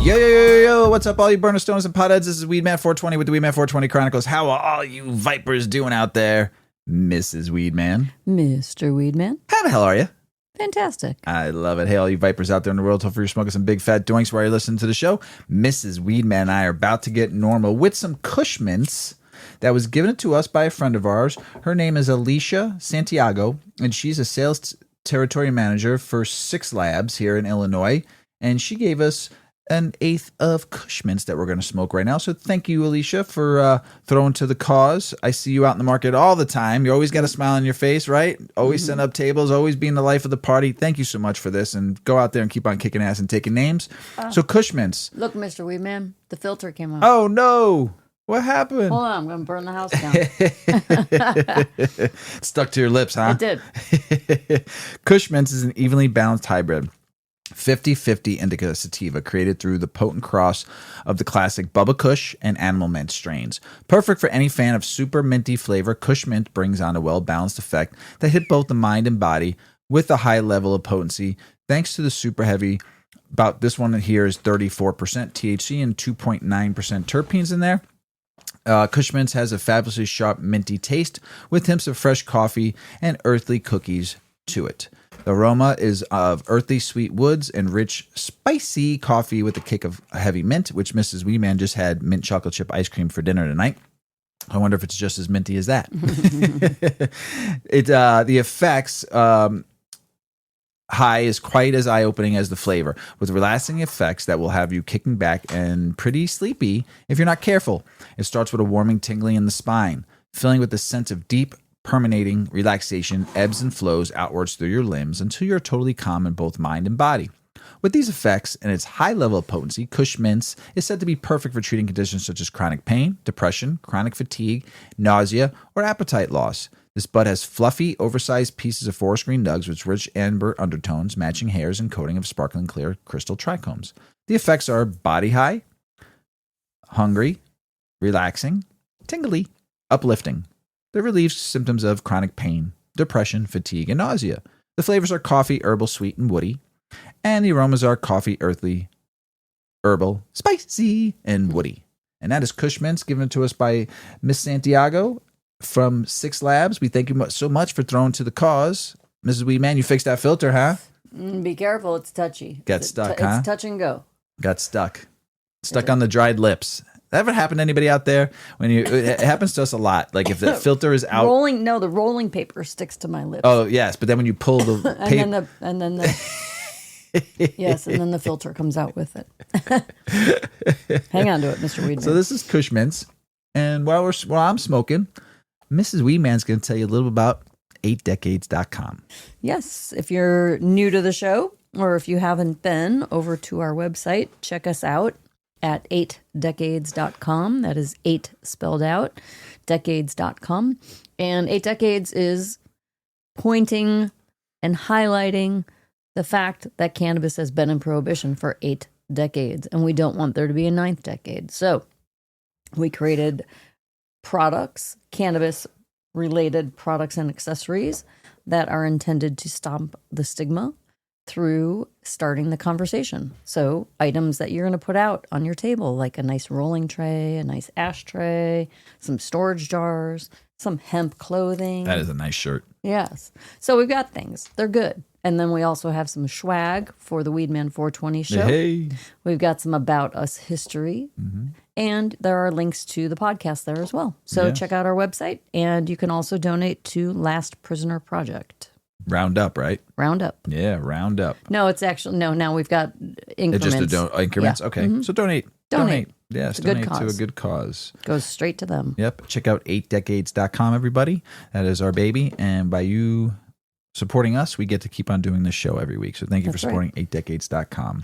Yo, yo, yo, yo, what's up, all you burner stones and potheads? This is Weedman 420 with the Weedman 420 Chronicles. How are all you vipers doing out there? Mrs. Weedman. Mr. Weedman. How the hell are you? Fantastic. I love it. Hey, all you vipers out there in the world, hopefully you're smoking some big fat doinks while you're listening to the show. Mrs. Weedman and I are about to get normal with some Kush Mints that was given to us by a friend of ours. Her name is Alicia Santiago, and she's a sales territory manager for 6 Labs here in Illinois. And she gave us an 1/8 of Kush Mints that we're going to smoke right now. So thank you, Alicia, for throwing to the cause. I see you out in the market all the time. You always got a smile on your face, right? Always setting up tables, always being the life of the party. Thank you so much for this, and go out there and keep on kicking ass and taking names. So Kush Mints. Look, Mr. Weedman, the filter came off. Oh, no. What happened? Hold on, I'm going to burn the house down. Stuck to your lips, huh? It did. Kush Mints is an evenly balanced hybrid. 50-50 indica sativa created through the potent cross of the classic Bubba Kush and Animal Mint strains. Perfect for any fan of super minty flavor, Kush Mint brings on a well-balanced effect that hit both the mind and body with a high level of potency thanks to the super heavy. About this one here is 34% THC and 2.9% terpenes in there. Kush Mints has a fabulously sharp minty taste with hints of fresh coffee and earthly cookies to it. The aroma is of earthy sweet woods and rich, spicy coffee with a kick of heavy mint, which Mrs. Weedman just had mint chocolate chip ice cream for dinner tonight. I wonder if it's just as minty as that. The effects high is quite as eye-opening as the flavor, with relaxing effects that will have you kicking back and pretty sleepy if you're not careful. It starts with a warming tingling in the spine, filling with a sense of deep, permeating relaxation, ebbs and flows outwards through your limbs until you're totally calm in both mind and body. With these effects and its high level of potency, Kush Mints is said to be perfect for treating conditions such as chronic pain, depression, chronic fatigue, nausea, or appetite loss. This bud has fluffy, oversized pieces of forest green nugs with rich amber undertones, matching hairs, and coating of sparkling clear crystal trichomes. The effects are body high, hungry, relaxing, tingly, uplifting. That relieves symptoms of chronic pain, depression, fatigue, and nausea. The flavors are coffee, herbal, sweet, and woody. And the aromas are coffee, earthly, herbal, spicy, and woody. And that is Kush Mints given to us by Miss Santiago from 6 Labs. We thank you so much for throwing to the cause. Mrs. Weedman, you fixed that filter, huh? Be careful, it's touchy. Got stuck, huh? It's touch and go. Got stuck. Stuck on the dried lips. That ever happened to anybody out there? It happens to us a lot. Like if the filter is out, the rolling paper sticks to my lips. Oh yes, but then when you pull the paper, and then the filter comes out with it. Hang on to it, Mr. Weedman. So this is Kush Mints, and while I'm smoking, Mrs. Weedman's going to tell you a little about 8decades.com. Yes, if you're new to the show, or if you haven't been over to our website, check us out at 8decades.com. That is 8 spelled out, decades.com. And 8 Decades is pointing and highlighting the fact that cannabis has been in prohibition for 8 decades, and we don't want there to be a 9th decade. So we created products, cannabis-related products and accessories that are intended to stop the stigma through starting the conversation. So items that you're going to put out on your table, like a nice rolling tray, a nice ashtray, some storage jars, some hemp clothing. That is a nice shirt. Yes. So we've got things. They're good. And then we also have some swag for the Weedman 420 show. Hey. We've got some About Us history. Mm-hmm. And there are links to the podcast there as well. So check out our website. And you can also donate to Last Prisoner Project. Round up, right? Round up. Yeah, round up. No, it's actually, now we've got increments. It's just increments? Yeah. Okay. Mm-hmm. So donate. Yes, donate to a good cause. Goes straight to them. Yep. Check out 8decades.com, everybody. That is our baby. And by you supporting us, we get to keep on doing this show every week. So thank you for supporting 8decades.com.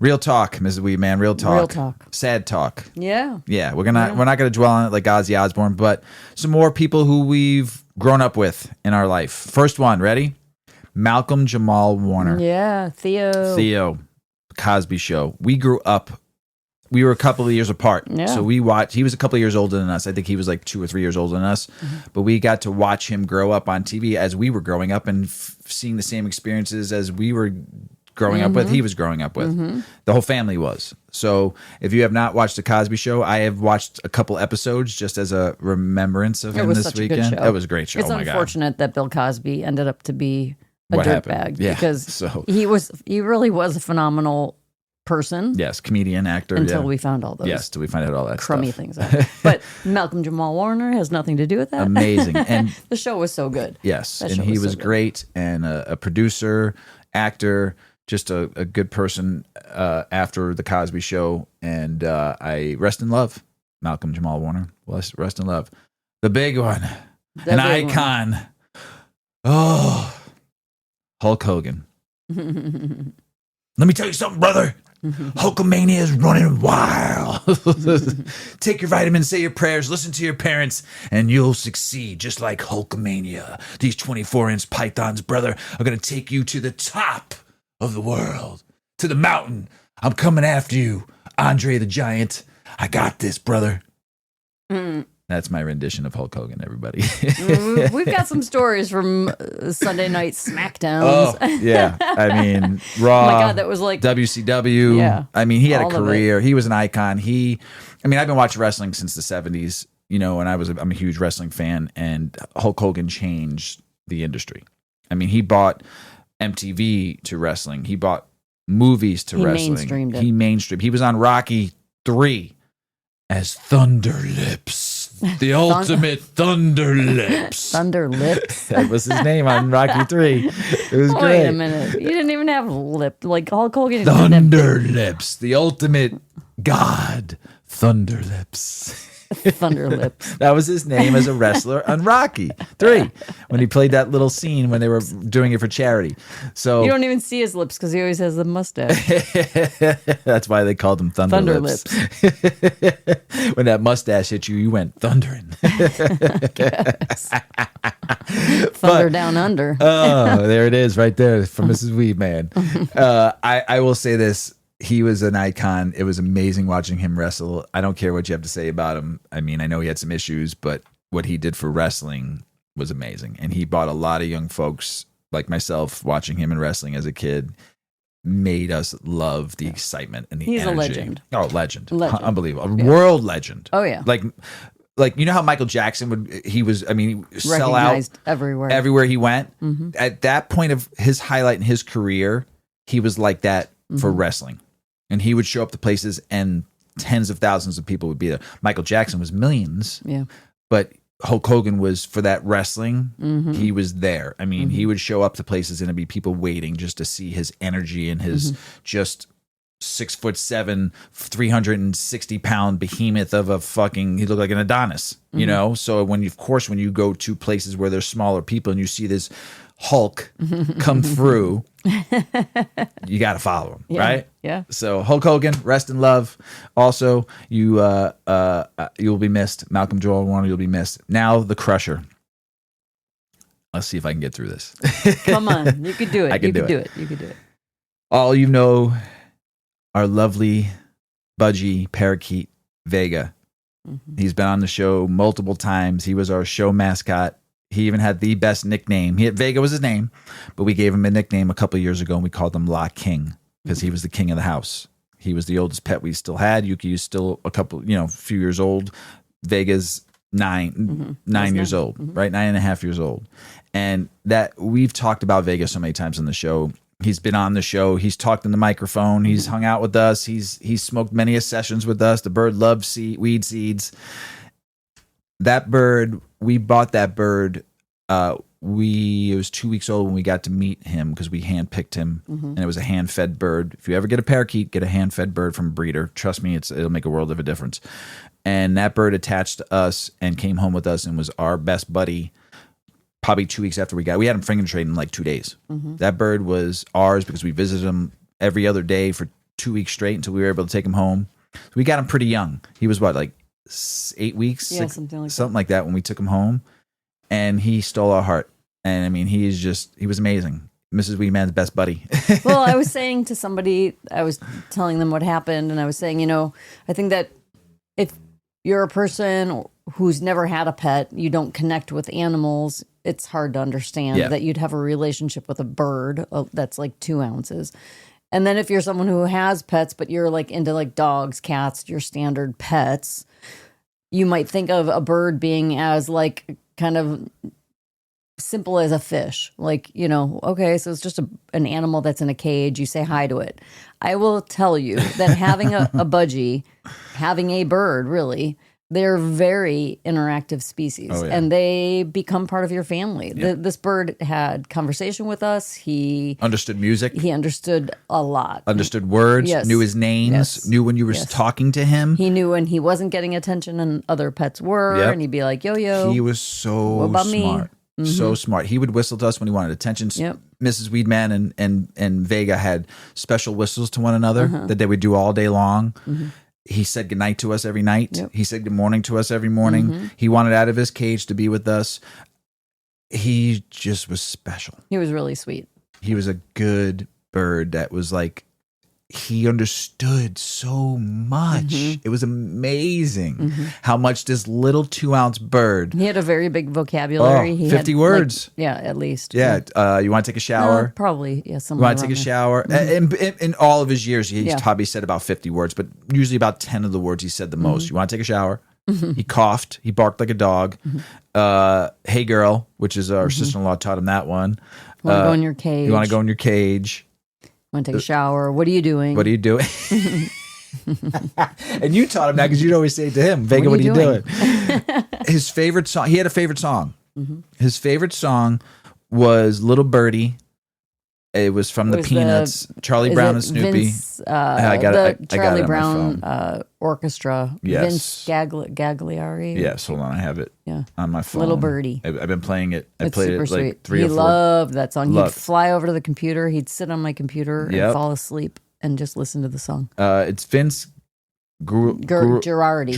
Real talk, Mrs. Weedman. Real talk. Real talk. Sad talk. Yeah. Yeah. We're not gonna dwell on it like Ozzy Osbourne, but some more people who we've grown up with in our life. First one, ready? Malcolm Jamal Warner. Yeah, Theo. Cosby Show. We grew up. We were a couple of years apart. Yeah. So we watched. He was a couple of years older than us. I think he was like 2 or 3 years older than us. Mm-hmm. But we got to watch him grow up on TV as we were growing up and seeing the same experiences as we were growing up with, he was growing up with. The whole family was. So if you have not watched The Cosby Show, I have watched a couple episodes just as a remembrance of him this such a weekend. good show. It was a great show. It's unfortunate that Bill Cosby ended up to be a What happened? dirtbag Yeah, because so- he really was a phenomenal person. Yes, comedian, actor. Until yeah. we found all those Yes, till we find out all that crummy stuff. things out. But Malcolm Jamal Warner has nothing to do with that. Amazing. And the show was so good. yes, That and show he was so was good. great and a producer, actor, just a good person after The Cosby Show. And I rest in love, Malcolm Jamal Warner. Rest in love. The big one, an icon. Oh, Hulk Hogan. Let me tell you something, brother. Hulkamania is running wild. Take your vitamins, say your prayers, listen to your parents, and you'll succeed just like Hulkamania. These 24-inch pythons, brother, are going to take you to the top of the world, to the mountain. I'm coming after you, Andre the Giant. I got this, brother. That's my rendition of Hulk Hogan, everybody. We've got some stories from Sunday night SmackDowns. Oh, yeah. I mean, Raw. Oh my God, that was like WCW. Yeah. I mean, he had All a of career. He was an icon. I've been watching wrestling since the 70s, and I'm a huge wrestling fan, and Hulk Hogan changed the industry. I mean, he bought MTV to wrestling. He bought movies to wrestling. Mainstreamed it. He mainstreamed. He was on Rocky 3 as Thunder Lips. The ultimate Thunder Lips. Thunder Lips. That was his name on Rocky 3. It was great. Wait a minute. You didn't even have lip. Like Hulk Hogan didn't have Thunder Lips. The ultimate god. Thunder Lips. Thunder Lips. That was his name as a wrestler on Rocky 3 when he played that little scene when they were doing it for charity. So You don't even see his lips because he always has the mustache. that's why they called him Thunder Lips. When that mustache hit you, you went thundering. Thunder down under. Oh, there it is right there from Mrs. Weedman. I will say this. He was an icon. It was amazing watching him wrestle. I don't care what you have to say about him. I mean, I know he had some issues, but what he did for wrestling was amazing. And he brought a lot of young folks like myself watching him in wrestling as a kid made us love the excitement and the He's energy. a legend. Oh, legend. Legend. Unbelievable. World legend. Oh, yeah. Like you know how Michael Jackson he sell out Recognized everywhere. everywhere he went. At that point of his highlight in his career, he was like that for wrestling. And he would show up to places and tens of thousands of people would be there. Michael Jackson was millions. Yeah. But Hulk Hogan was for that wrestling. He was there. I mean, he would show up to places and there'd be people waiting just to see his energy and his just 6'7", 360-pound behemoth of a fucking. He looked like an Adonis, you know. So when you go to places where there's smaller people and you see this Hulk come through, you got to follow him, right? Yeah. So Hulk Hogan, rest in love. Also, you'll be missed. Malcolm Joel Warner, you'll be missed. Now the Crusher. Let's see if I can get through this. Come on. You could do it. I can you do could it. do it. You could do it. All you know, our lovely budgie parakeet Vega. He's been on the show multiple times. He was our show mascot. He even had the best nickname. Vega was his name, but we gave him a nickname a couple of years ago, and we called him La King because he was the king of the house. He was the oldest pet we still had. Yuki is still a few years old. Vega's nine years old, right? 9.5 years old. And that we've talked about Vega so many times on the show. He's been on the show. He's talked in the microphone. He's hung out with us. He's smoked many sessions with us. The bird loves weed seeds. That bird, we bought that bird. It was 2 weeks old when we got to meet him because we handpicked him, and it was a hand-fed bird. If you ever get a parakeet, get a hand-fed bird from a breeder. Trust me, it'll make a world of a difference. And that bird attached to us and came home with us and was our best buddy. Probably 2 weeks after we had him finger trade in like 2 days. That bird was ours because we visited him every other day for 2 weeks straight until we were able to take him home. So we got him pretty young. He was like 8 weeks? Yeah, something like that when we took him home. And he stole our heart. And I mean, he was amazing. Mrs. Weedman's best buddy. Well, I was saying to somebody, I was telling them what happened, and I was saying, I think that if you're a person who's never had a pet, you don't connect with animals, it's hard to understand that you'd have a relationship with a bird that's like 2 ounces. And then if you're someone who has pets, but you're like into like dogs, cats, your standard pets, you might think of a bird being as like kind of simple as a fish. Like, you know, okay, so it's just an animal that's in a cage. You say hi to it. I will tell you that having a budgie, having a bird, really, they're very interactive species, and they become part of your family. This bird had conversation with us. He understood music. He understood a lot. Understood words. Yes. Knew his names. Yes. Knew when you were talking to him. He knew when he wasn't getting attention and other pets were, and he'd be like, yo. He was so what about smart. Me? So smart. He would whistle to us when he wanted attention. Mrs. Weedman and Vega had special whistles to one another that they would do all day long. He said goodnight to us every night. He said good morning to us every morning. He wanted out of his cage to be with us. He just was special. He was really sweet. He was a good bird that was like, he understood so much. It was amazing how much this little 2-ounce bird. He had a very big vocabulary. He 50 had, words. Like, at least. You want to take a shower? Probably, yeah. You want to take a shower? In all of his years, he's probably said about 50 words, but usually about 10 of the words he said the most. You want to take a shower? He coughed. He barked like a dog. Hey, girl, which is our sister-in-law taught him that one. You want to go in your cage? You want to go in your cage? Want to take a shower? What are you doing? What are you doing? And you taught him that because you'd always say it to him, Vega, what are you doing? His favorite song, he had a favorite song. His favorite song was Little Birdie. It was from the Peanuts, Charlie Brown and Snoopy. Charlie Brown orchestra. Yes. Vince Gagliari. Yes, hold on, I have it on my phone. Little Birdie. I've been playing it. I It's played super it like sweet. 3 or 4. He loved that song. He'd fly over to the computer. He'd sit on my computer and fall asleep and just listen to the song. It's Vince Girardi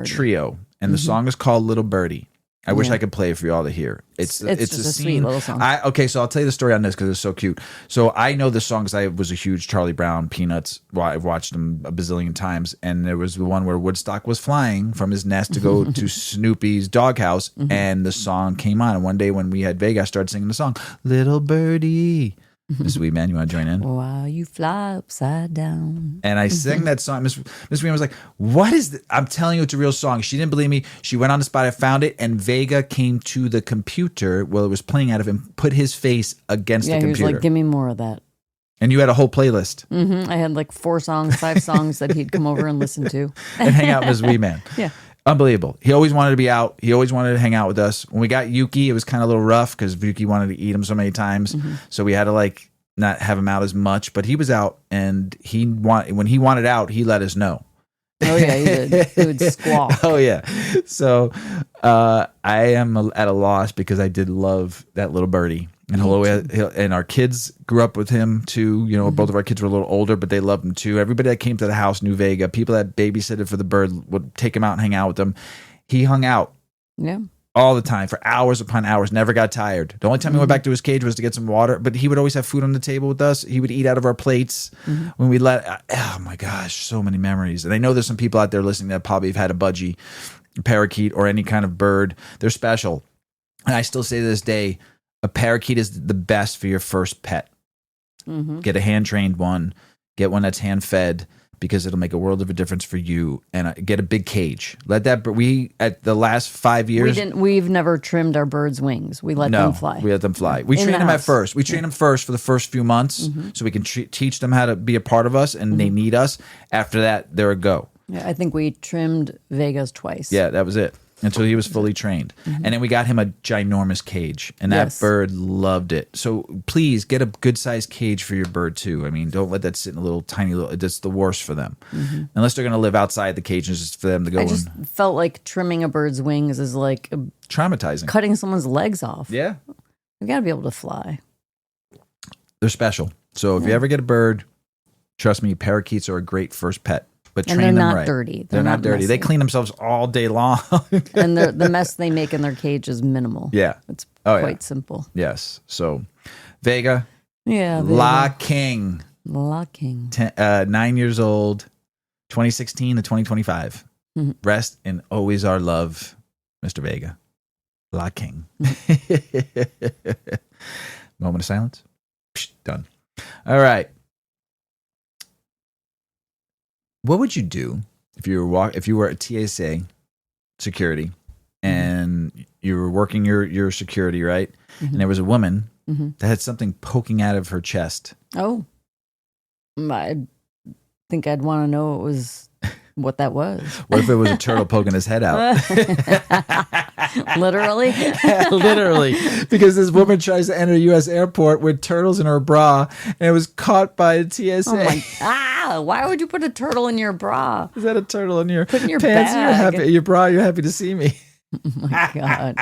Trio, and the song is called Little Birdie. I wish I could play it for you all to hear. It's just a a scene. sweet little song. So I'll tell you the story on this because it's so cute. So I know this song because I was a huge Charlie Brown Peanuts. Well, I've watched them a bazillion times, and there was the one where Woodstock was flying from his nest to go to Snoopy's doghouse, and the song came on. And one day when we had Vegas, I started singing the song, Little Birdie. Mrs. Weedman, you want to join in? While you fly upside down. And I sang that song. Miss Weedman was like, what is this? I'm telling you, it's a real song. She didn't believe me. She went on the spot. I found it. And Vega came to the computer while it was playing out of him, put his face against the computer. He was like, give me more of that. And you had a whole playlist. I had like 4 songs, 5 songs that he'd come over and listen to. And hang out with Mrs. Weedman. Yeah. Unbelievable. He always wanted to be out. He always wanted to hang out with us. When we got Yuki, it was kind of a little rough because Yuki wanted to eat him so many times. So we had to like not have him out as much. But he was out, and when he wanted out, he let us know. Oh yeah, he did. He would squawk. Oh yeah. So I am at a loss because I did love that little birdie. And and our kids grew up with him too. You know, both of our kids were a little older, but they loved him too. Everybody that came to the house knew Vega. People that babysitted for the bird would take him out and hang out with them. He hung out. Yeah. All the time for hours upon hours, never got tired. The only time he went back to his cage was to get some water, but he would always have food on the table with us. He would eat out of our plates when we oh my gosh, so many memories. And I know there's some people out there listening that probably have had a budgie, parakeet, or any kind of bird. They're special. And I still say to this day, a parakeet is the best for your first pet. Get a hand-trained one. Get one that's hand-fed, because it'll make a world of a difference for you. And get a big cage. Let that. At the last 5 years, we've never trimmed our birds' wings. We let them fly. We let them fly. We train them at first. We train them first for the first few months, so we can teach them how to be a part of us, and they need us. After that, they're a go. Yeah, I think we trimmed Vegas twice. Yeah, that was it. Until he was fully trained. And then we got him a ginormous cage, and that bird loved it. So please get a good sized cage for your bird too. I mean, don't let that sit in a little tiny little, that's the worst for them. Unless they're going to live outside the cage, and it's just for them to go. I just felt like trimming a bird's wings is like traumatizing. Cutting someone's legs off. Yeah. You got to be able to fly. They're special. So if you ever get a bird, trust me, parakeets are a great first pet. But and train they're them not right. dirty. They're not dirty. messy. They clean themselves all day long. And the mess they make in their cage is minimal. Yeah. It's quite simple. Yes. So, Vega. Yeah. La King. 9 9 years old, 2016 to 2025. Rest in always our love, Mr. Vega. La King. Moment of silence. Psh, done. All right. What would you do if you were at TSA security and you were working your security, right? And there was a woman that had something poking out of her chest. Oh, I think I'd want to know what that was. What if it was a turtle poking his head out? Literally? Literally. Because this woman tries to enter a U.S. airport with turtles in her bra, and it was caught by the TSA. Why would you put a turtle in your bra? Is that a turtle in your Put in your pants? bag. Your bra, you're happy to see me. Oh my God.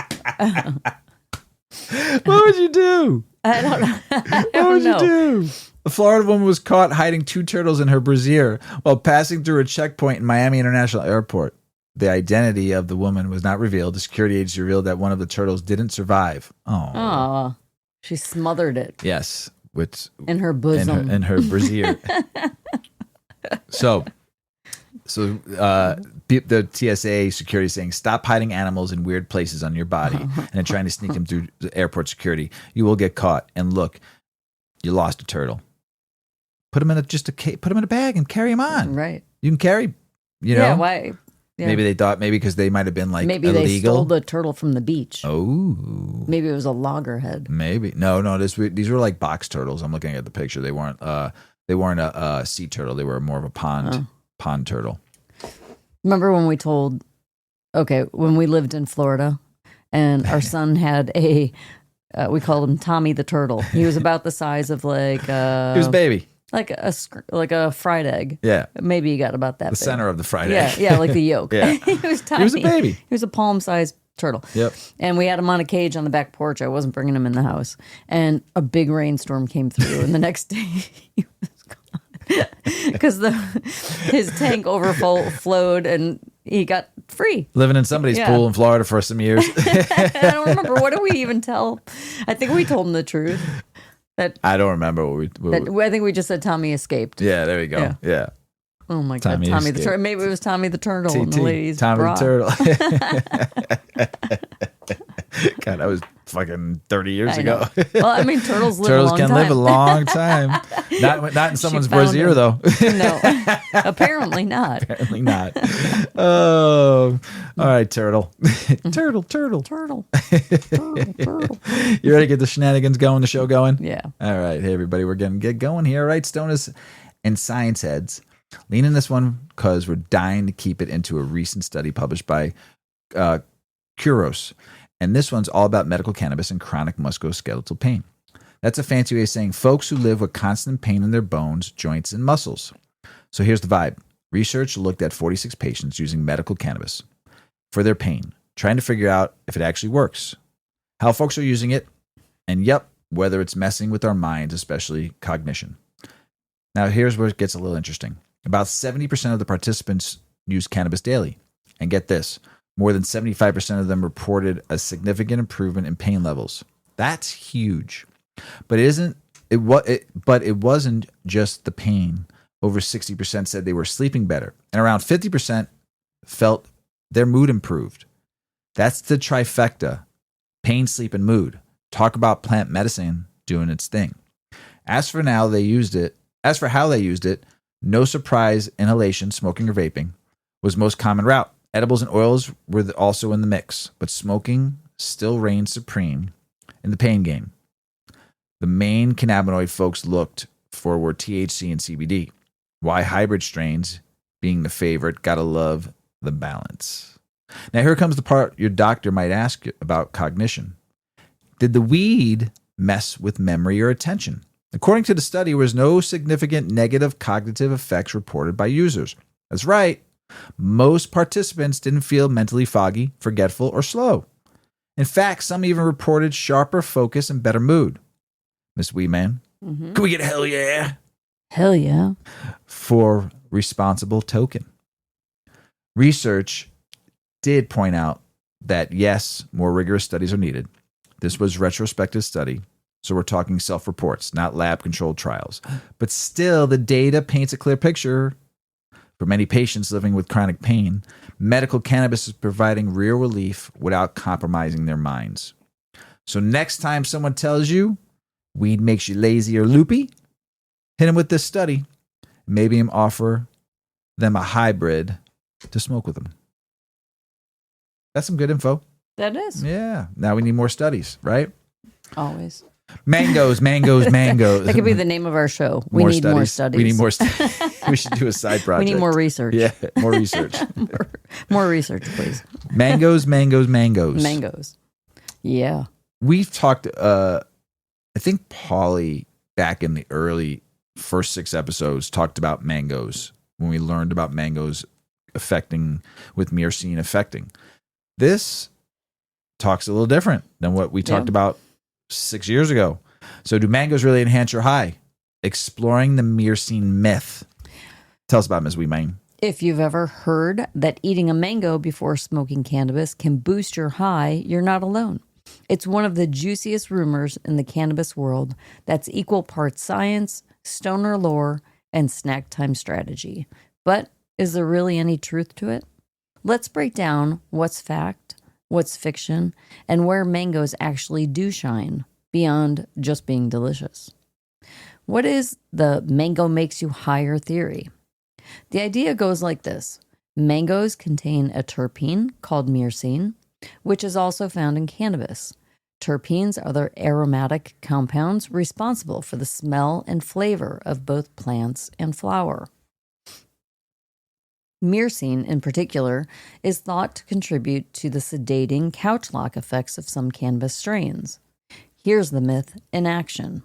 What would you do? I don't know. What would you do? A Florida woman was caught hiding 2 turtles in her brassiere while passing through a checkpoint in Miami International Airport. The identity of the woman was not revealed. The security agency revealed that one of the turtles didn't survive. Oh, she smothered it. Yes, in her bosom, in her brassiere. So the TSA security is saying, stop hiding animals in weird places on your body and then trying to sneak them through the airport security. You will get caught. And look, you lost a turtle. Put them in a bag and carry them on. Right. You can carry, Yeah, why? Yeah. Maybe they thought because they might have been maybe illegal. They stole the turtle from the beach. Oh. Maybe it was a loggerhead. Maybe. No, these were like box turtles. I'm looking at the picture. They weren't a sea turtle. They were more of a pond turtle. Remember when when we lived in Florida and our son had we called him Tommy the Turtle. He was about the size of he was a baby. Like a fried egg. Yeah. Maybe he got about that The big. center of the fried egg. Yeah, like the yolk. Yeah. He was tiny. He was a baby. He was a palm-sized turtle. Yep. And we had him on a cage on the back porch. I wasn't bringing him in the house. And a big rainstorm came through. And the next day, he was gone. Because his tank overflowed and he got free. Living in somebody's pool in Florida for some years. I don't remember. What did we even tell? I think we told him the truth. I don't remember I think we just said Tommy escaped. Yeah, there we go. Yeah. Oh my God, Tommy the Turtle. Maybe it was Tommy the Turtle in the lady's Tommy bra. the Turtle. God, that was fucking 30 years ago. Well, I mean, turtles live Turtles a long can time. live a long time. Not in someone's brassiere, though. No, apparently not. Apparently not. Oh, all right, turtle. Turtle. You ready to get the shenanigans going, the show going? Yeah. All right. Hey, everybody, we're going to get going here. All right, stoners and science heads. Lean in this one because we're dying to keep it into a recent study published by Kuros. And this one's all about medical cannabis and chronic musculoskeletal pain. That's a fancy way of saying folks who live with constant pain in their bones, joints, and muscles. So here's the vibe. Research looked at 46 patients using medical cannabis for their pain, trying to figure out if it actually works, how folks are using it, and whether it's messing with our minds, especially cognition. Now, here's where it gets a little interesting. About 70% of the participants use cannabis daily. And get this, more than 75% of them reported a significant improvement in pain levels. That's huge. But it wasn't just the pain. Over 60% said they were sleeping better, and around 50% felt their mood improved. That's the trifecta: pain, sleep, and mood. Talk about plant medicine doing its thing. As for how they used it, no surprise, inhalation, smoking, or vaping was most common route. Edibles and oils were also in the mix, but smoking still reigned supreme in the pain game. The main cannabinoid folks looked for were THC and CBD. Why hybrid strains being the favorite? Gotta love the balance. Now here comes the part your doctor might ask you about cognition. Did the weed mess with memory or attention? According to the study, there was no significant negative cognitive effects reported by users. That's right. Most participants didn't feel mentally foggy, forgetful, or slow. In fact, some even reported sharper focus and better mood. Miss Weedman, Can we get a hell yeah? Hell yeah. For responsible token. Research did point out that, yes, more rigorous studies are needed. This was a retrospective study, so we're talking self-reports, not lab-controlled trials. But still, the data paints a clear picture For many patients living with chronic pain, medical cannabis is providing real relief without compromising their minds. So next time someone tells you weed makes you lazy or loopy, hit them with this study. Maybe offer them a hybrid to smoke with them. That's some good info. That is. Yeah. Now we need more studies, right? Always. Mangoes. That could be the name of our show. We need more studies. We need more studies. We should do a side project. We need more research. Yeah, more research. more research, please. Mangoes. Mangoes. Yeah. We've talked, I think Pauly, back in the early first 6 episodes, talked about mangoes when we learned about mangoes affecting, with myrcene affecting. This talks a little different than what we talked about 6 years ago. So do mangoes really enhance your high? Exploring the myrcene myth. Tell us about Ms. Weedman. If you've ever heard that eating a mango before smoking cannabis can boost your high, you're not alone. It's one of the juiciest rumors in the cannabis world that's equal parts science, stoner lore, and snack time strategy. But is there really any truth to it? Let's break down what's fact, what's fiction, and where mangoes actually do shine beyond just being delicious. What is the mango makes you higher theory? The idea goes like this. Mangoes contain a terpene called myrcene, which is also found in cannabis. Terpenes are the aromatic compounds responsible for the smell and flavor of both plants and flower. Myrcene, in particular, is thought to contribute to the sedating couch lock effects of some cannabis strains. Here's the myth in action.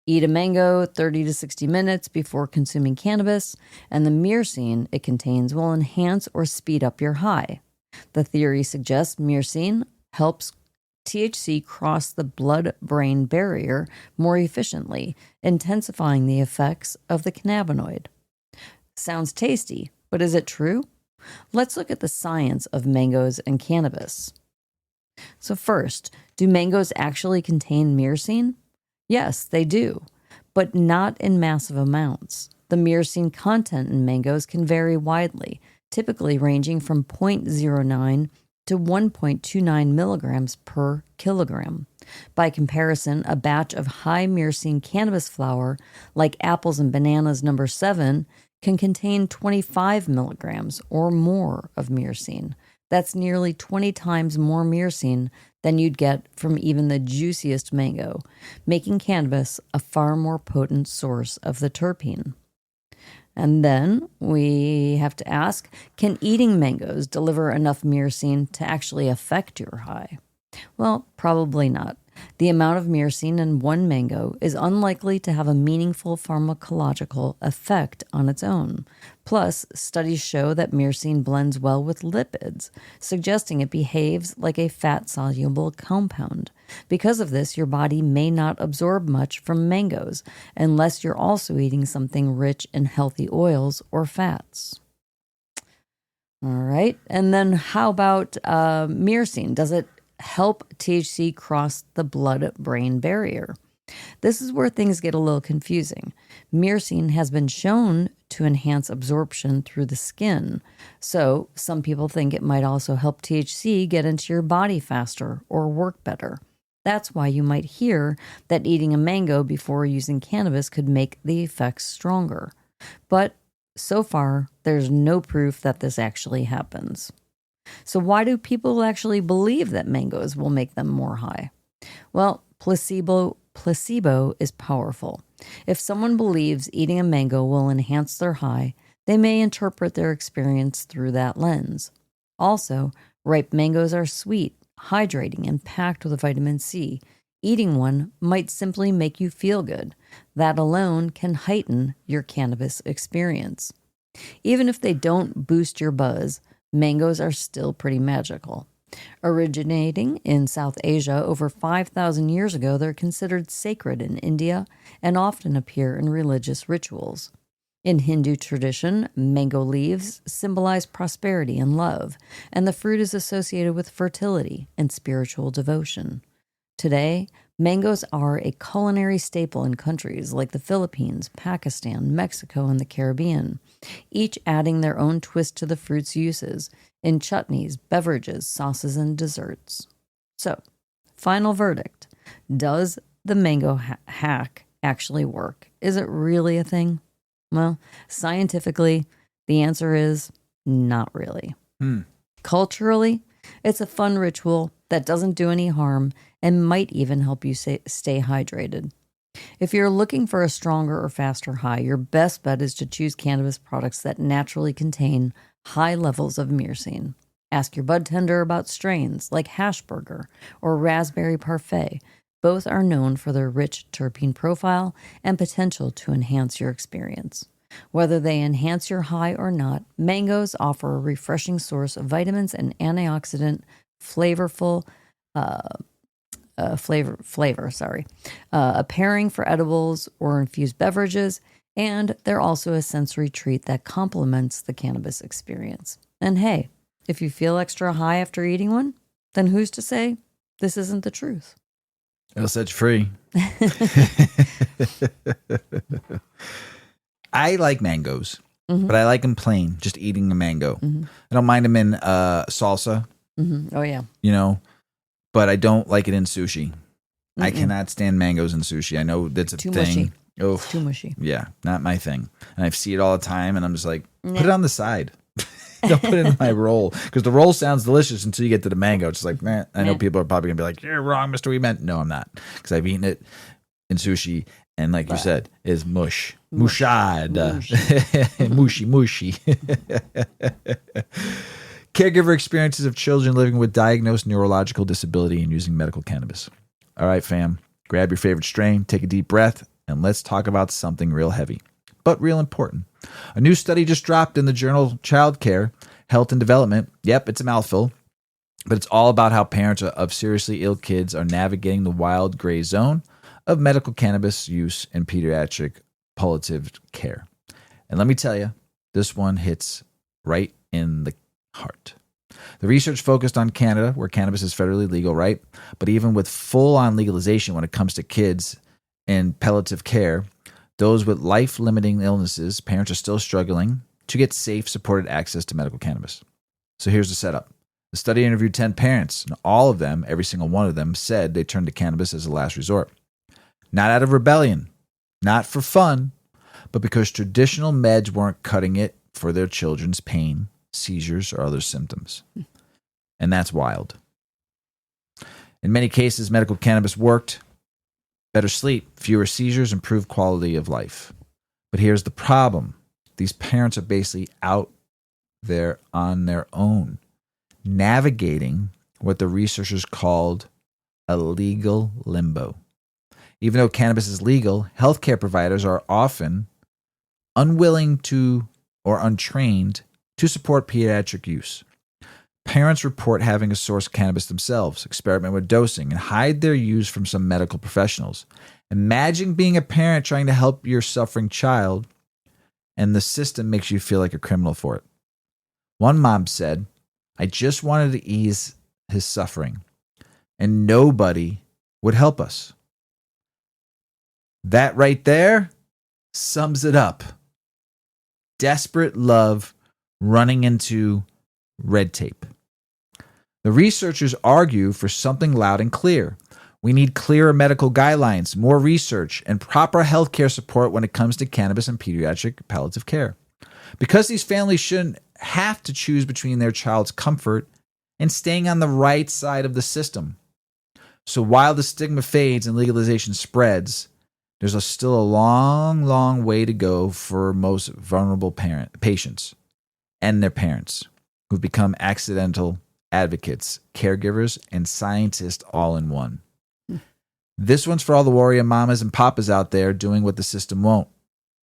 Eat a mango 30 to 60 minutes before consuming cannabis, and the myrcene it contains will enhance or speed up your high. The theory suggests myrcene helps THC cross the blood-brain barrier more efficiently, intensifying the effects of the cannabinoid. Sounds tasty, but is it true? Let's look at the science of mangoes and cannabis. So first, do mangoes actually contain myrcene? Yes, they do, but not in massive amounts. The myrcene content in mangoes can vary widely, typically ranging from 0.09 to 1.29 milligrams per kilogram. By comparison, a batch of high myrcene cannabis flower, like apples and bananas number 7, can contain 25 milligrams or more of myrcene. That's nearly 20 times more myrcene than you'd get from even the juiciest mango, making cannabis a far more potent source of the terpene. And then we have to ask, can eating mangoes deliver enough myrcene to actually affect your high? Well, probably not. The amount of myrcene in one mango is unlikely to have a meaningful pharmacological effect on its own. Plus, studies show that myrcene blends well with lipids, suggesting it behaves like a fat-soluble compound. Because of this, your body may not absorb much from mangoes unless you're also eating something rich in healthy oils or fats. All right. And then how about myrcene? Does it help THC cross the blood-brain barrier? This is where things get a little confusing. Myrcene has been shown to enhance absorption through the skin, so some people think it might also help THC get into your body faster or work better. That's why you might hear that eating a mango before using cannabis could make the effects stronger. But so far, there's no proof that this actually happens. So why do people actually believe that mangoes will make them more high? Well, placebo is powerful. If someone believes eating a mango will enhance their high, they may interpret their experience through that lens. Also, ripe mangoes are sweet, hydrating, and packed with vitamin C. Eating one might simply make you feel good. That alone can heighten your cannabis experience. Even if they don't boost your buzz, mangoes are still pretty magical. Originating in South Asia over 5,000 years ago, they're considered sacred in India and often appear in religious rituals. In Hindu tradition, mango leaves symbolize prosperity and love, and the fruit is associated with fertility and spiritual devotion. Today, Mangoes are a culinary staple in countries like the Philippines, Pakistan, Mexico, and the Caribbean, each adding their own twist to the fruit's uses in chutneys, beverages, sauces, and desserts. So, final verdict. Does the mango hack actually work? Is it really a thing? Well, scientifically, the answer is not really. Culturally, it's a fun ritual that doesn't do any harm and might even help you stay hydrated. If you're looking for a stronger or faster high, your best bet is to choose cannabis products that naturally contain high levels of myrcene. Ask your bud tender about strains like hash burger or raspberry parfait. Both are known for their rich terpene profile and potential to enhance your experience. Whether they enhance your high or not, mangoes offer a refreshing source of vitamins and antioxidant a pairing for edibles or infused beverages, and they're also a sensory treat that complements the cannabis experience. And hey, if you feel extra high after eating one, then who's to say this isn't the truth? It'll set you free. I like mangoes, but I like them plain, just eating a mango. I don't mind them in salsa. Oh, yeah. You know, but I don't like it in sushi. I cannot stand mangoes in sushi. I know that's a Too thing. mushy. Oh, It's too mushy. yeah, not my thing. And I see it all the time, and I'm just like, put it on the side. Don't put it in my roll, because the roll sounds delicious until you get to the mango. It's like, man, I know people are probably gonna be like, "You're wrong, Mr. Weedman." No, I'm not, because I've eaten it in sushi, and like you said, is mushad, mushy. Caregiver experiences of children living with diagnosed neurological disability and using medical cannabis. All right, fam, grab your favorite strain, take a deep breath, and let's talk about something real heavy, but real important. A new study just dropped in the journal Child Care, Health and Development. Yep, it's a mouthful, but it's all about how parents of seriously ill kids are navigating the wild gray zone of medical cannabis use in pediatric palliative care. And let me tell you, this one hits right in the heart. The research focused on Canada, where cannabis is federally legal, right? But even with full-on legalization when it comes to kids in palliative care, those with life-limiting illnesses, parents are still struggling to get safe, supported access to medical cannabis. So here's the setup. The study interviewed 10 parents, and all of them, every single one of them, said they turned to cannabis as a last resort. Not out of rebellion, not for fun, but because traditional meds weren't cutting it for their children's pain, seizures, or other symptoms. And that's wild. In many cases, medical cannabis worked. Better sleep, fewer seizures, improved quality of life. But here's the problem. These parents are basically out there on their own, navigating what the researchers called a legal limbo. Even though cannabis is legal, healthcare providers are often unwilling to or untrained to support pediatric use. Parents report having to source cannabis themselves, experiment with dosing, and hide their use from some medical professionals. Imagine being a parent trying to help your suffering child, and the system makes you feel like a criminal for it. One mom said, "I just wanted to ease his suffering, and nobody would help us." That right there sums it up. Desperate love running into red tape. The researchers argue for something loud and clear. We need clearer medical guidelines, more research, and proper healthcare support when it comes to cannabis and pediatric palliative care. Because these families shouldn't have to choose between their child's comfort and staying on the right side of the system. So while the stigma fades and legalization spreads, there's still a long, long way to go for most vulnerable patients and their parents who've become accidental advocates, caregivers, and scientists all in one. This one's for all the warrior mamas and papas out there doing what the system won't.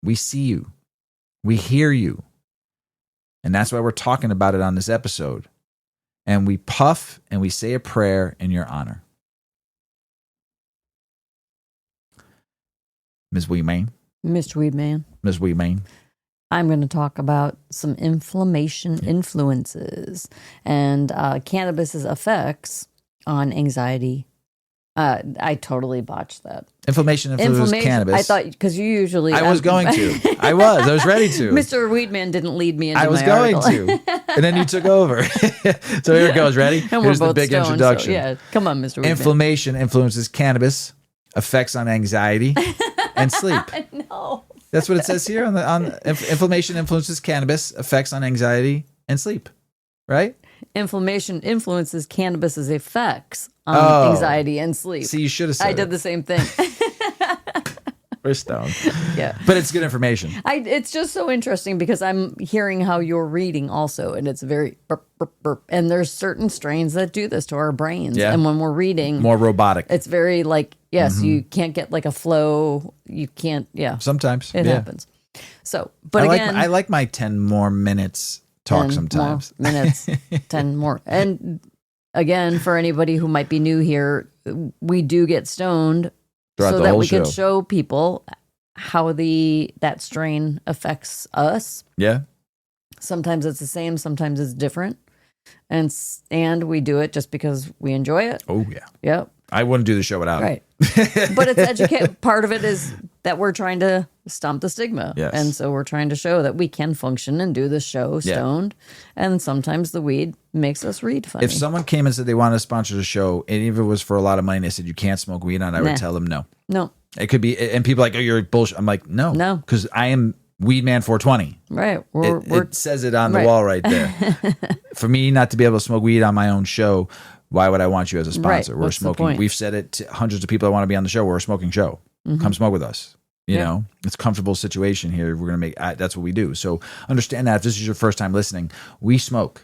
We see you. We hear you. And that's why we're talking about it on this episode. And we puff and we say a prayer in your honor. Ms. Weedman. Mr. Weedman. Ms. Weedman. I'm going to talk about some inflammation influences and cannabis's effects on anxiety I totally botched that. Inflammation influences cannabis. I thought, because you usually... I was going to. I was ready to. Mr. Weedman didn't lead me into my I was going article. to. And then you took over. So here it goes. Ready? And Here's we're the both big stoned, introduction. So yeah, come on, Mr. Weedman. Inflammation influences cannabis, effects on anxiety, and sleep. No. That's what it says here inflammation influences cannabis, effects on anxiety and sleep. Right? Inflammation influences cannabis's effects on anxiety and sleep. See, you should have said I did the same thing. We're stoned. Yeah. But it's good information. It's just so interesting because I'm hearing how you're reading also, and it's very burp, burp, burp. And there's certain strains that do this to our brains. Yeah. And when we're reading, More robotic. it's very like, yes, you can't get like a flow. You can't, Sometimes. it happens. So, but I like my 10 more minutes talk 10 sometimes. more minutes, 10 more. And again, for anybody who might be new here, we do get stoned Throughout so the that whole we show. could show people how that strain affects us. Yeah. Sometimes it's the same, sometimes it's different. And we do it just because we enjoy it. Oh, yeah. Yep. I wouldn't do the show without Right. it. But it's part of it is that we're trying to stomp the stigma. Yes. And so we're trying to show that we can function and do the show stoned. And sometimes the weed makes us read funny. If someone came and said they wanted to sponsor the show, and even if it was for a lot of money, and they said you can't smoke weed on it, I would tell them no. No. It could be, and people are like, oh, you're bullshit. I'm like, no. No. Because I am Weedman 420. Right. It says it on the Right. wall right there. For me not to be able to smoke weed on my own show, why would I want you as a sponsor? Right. We're What's the smoking. point? We've said it to hundreds of people that want to be on the show. We're a smoking show. Come smoke with us. You know, it's a comfortable situation here. We're going to make, that's what we do. So understand that if this is your first time listening, we smoke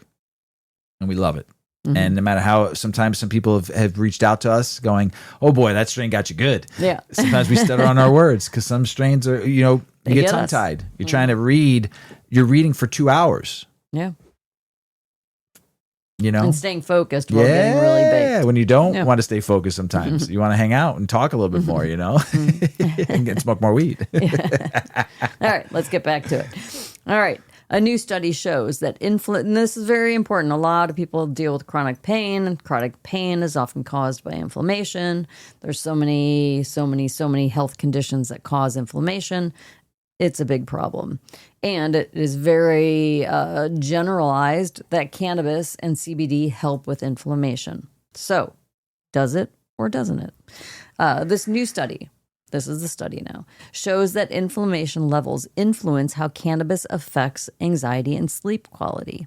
and we love it. And no matter how, sometimes some people have reached out to us going, oh boy, that strain got you good. Yeah. Sometimes we stutter on our words because some strains are, you They get get tongue us. tied. You're trying to read, you're reading for 2 hours, Yeah. And staying focused while getting really baked. when you don't want to stay focused sometimes. You want to hang out and talk a little bit more, and get smoke more weed. All right, let's get back to it. All right. A new study shows that and this is very important. A lot of people deal with chronic pain, and chronic pain is often caused by inflammation. There's so many health conditions that cause inflammation. It's a big problem. And it is very generalized that cannabis and CBD help with inflammation. So, does it or doesn't it? This new study, this is the study now, shows that inflammation levels influence how cannabis affects anxiety and sleep quality.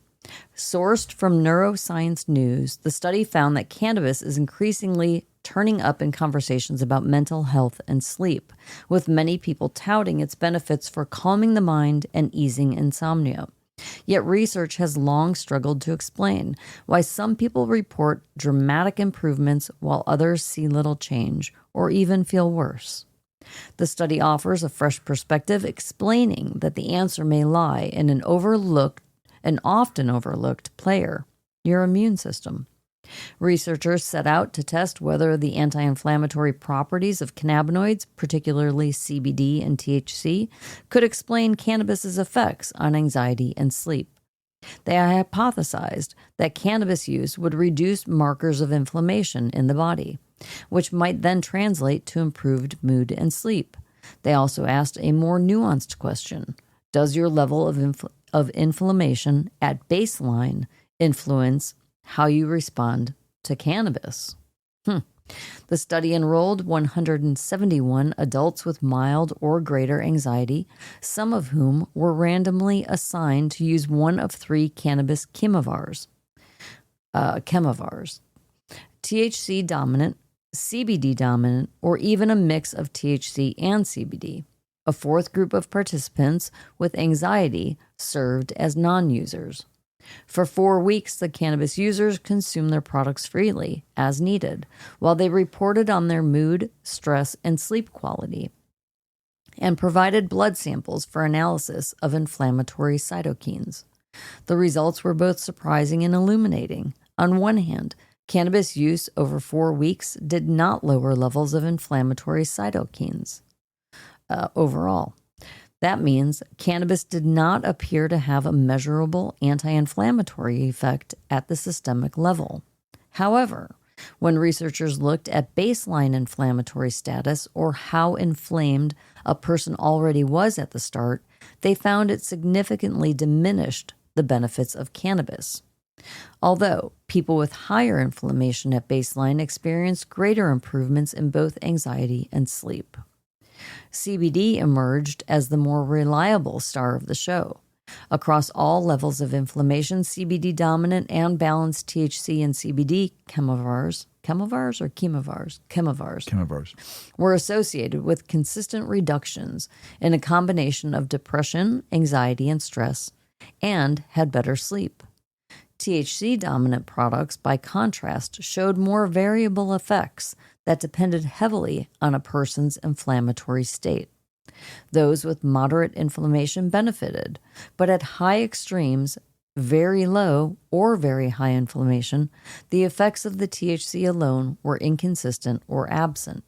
Sourced from Neuroscience News, the study found that cannabis is increasingly turning up in conversations about mental health and sleep, with many people touting its benefits for calming the mind and easing insomnia. Yet research has long struggled to explain why some people report dramatic improvements while others see little change or even feel worse. The study offers a fresh perspective, explaining that the answer may lie in an often overlooked player, your immune system. Researchers set out to test whether the anti-inflammatory properties of cannabinoids, particularly CBD and THC, could explain cannabis's effects on anxiety and sleep. They hypothesized that cannabis use would reduce markers of inflammation in the body, which might then translate to improved mood and sleep. They also asked a more nuanced question. Does your level of inflammation at baseline influence how you respond to cannabis? The study enrolled 171 adults with mild or greater anxiety, some of whom were randomly assigned to use one of 3 cannabis chemovars, THC dominant, CBD dominant, or even a mix of THC and CBD. A 4th group of participants with anxiety served as non-users. For 4 weeks, the cannabis users consumed their products freely, as needed, while they reported on their mood, stress, and sleep quality, and provided blood samples for analysis of inflammatory cytokines. The results were both surprising and illuminating. On one hand, cannabis use over 4 weeks did not lower levels of inflammatory cytokines overall. That means cannabis did not appear to have a measurable anti-inflammatory effect at the systemic level. However, When researchers looked at baseline inflammatory status, or how inflamed a person already was at the start, they found it significantly diminished the benefits of cannabis. Although people with higher inflammation at baseline experienced greater improvements in both anxiety and sleep. CBD emerged as the more reliable star of the show. Across all levels of inflammation, CBD dominant and balanced THC and CBD chemovars were associated with consistent reductions in a combination of depression, anxiety, and stress, and had better sleep. THC dominant products, by contrast, showed more variable effects that depended heavily on a person's inflammatory state. Those with moderate inflammation benefited, but at high extremes, very low or very high inflammation, the effects of the THC alone were inconsistent or absent.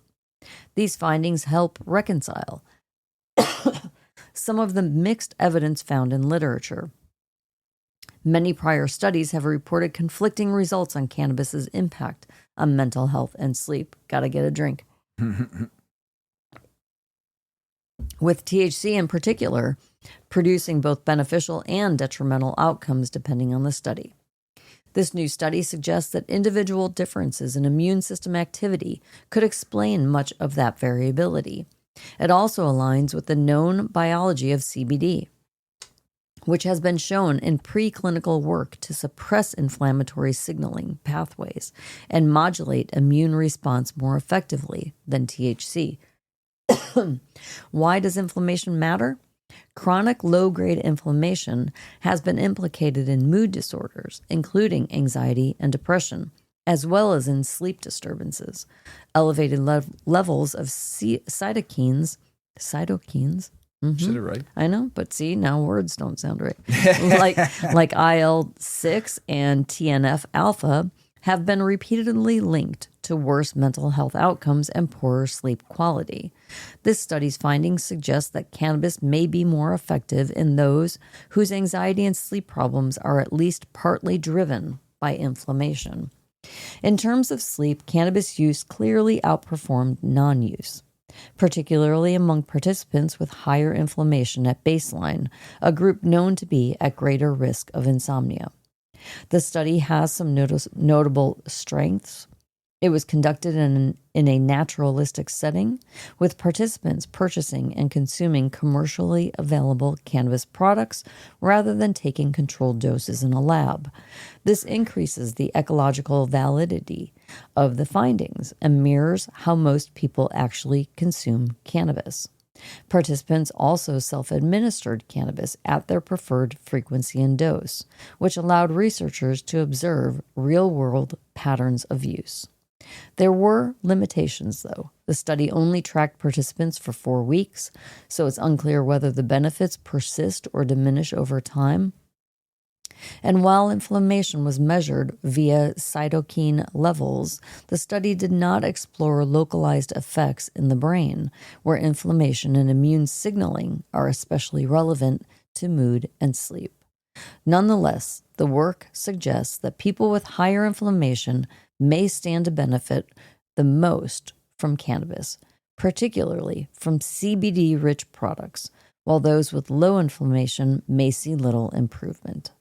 These findings help reconcile some of the mixed evidence found in literature. Many prior studies have reported conflicting results on cannabis's impact on mental health and sleep. Gotta get a drink. With THC in particular, producing both beneficial and detrimental outcomes depending on the study. This new study suggests that individual differences in immune system activity could explain much of that variability. It also aligns with the known biology of CBD, which has been shown in preclinical work to suppress inflammatory signaling pathways and modulate immune response more effectively than THC. Why does inflammation matter? Chronic low-grade inflammation has been implicated in mood disorders, including anxiety and depression, as well as in sleep disturbances. Elevated levels of cytokines. Said it right. I know, but see, now words don't sound right. like IL-6 and TNF-alpha have been repeatedly linked to worse mental health outcomes and poorer sleep quality. This study's findings suggest that cannabis may be more effective in those whose anxiety and sleep problems are at least partly driven by inflammation. In terms of sleep, cannabis use clearly outperformed non-use, particularly among participants with higher inflammation at baseline, a group known to be at greater risk of insomnia. The study has some notable strengths. It was conducted in a naturalistic setting, with participants purchasing and consuming commercially available cannabis products rather than taking controlled doses in a lab. This increases the ecological validity of the findings and mirrors how most people actually consume cannabis. Participants also self-administered cannabis at their preferred frequency and dose, which allowed researchers to observe real-world patterns of use. There were limitations, though. The study only tracked participants for 4 weeks, so it's unclear whether the benefits persist or diminish over time. And while inflammation was measured via cytokine levels, the study did not explore localized effects in the brain, where inflammation and immune signaling are especially relevant to mood and sleep. Nonetheless, the work suggests that people with higher inflammation may stand to benefit the most from cannabis, particularly from CBD-rich products, while those with low inflammation may see little improvement.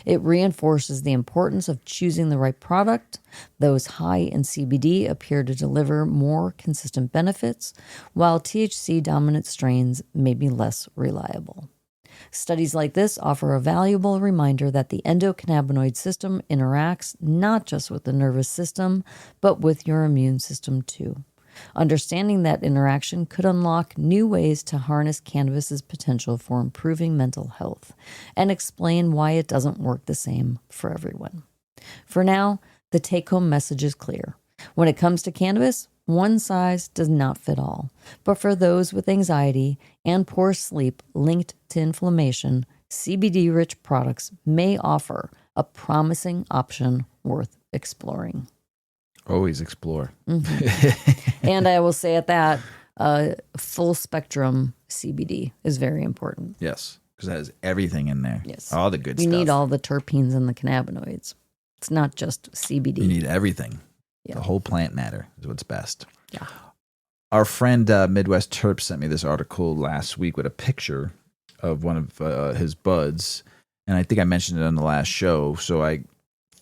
It reinforces the importance of choosing the right product. Those high in CBD appear to deliver more consistent benefits, while THC-dominant strains may be less reliable. Studies like this offer a valuable reminder that the endocannabinoid system interacts not just with the nervous system, but with your immune system too. Understanding that interaction could unlock new ways to harness cannabis's potential for improving mental health and explain why it doesn't work the same for everyone. For now, the take-home message is clear. When it comes to cannabis, one size does not fit all. But for those with anxiety and poor sleep linked to inflammation, CBD-rich products may offer a promising option worth exploring. Always explore. Mm-hmm. And I will say at that, full spectrum CBD is very important. Yes, because it has everything in there. Yes. All the good stuff. You need all the terpenes and the cannabinoids. It's not just CBD. You need everything. Yeah. The whole plant matter is what's best. Yeah. Our friend Midwest Terp sent me this article last week with a picture of one of his buds. And I think I mentioned it on the last show. So I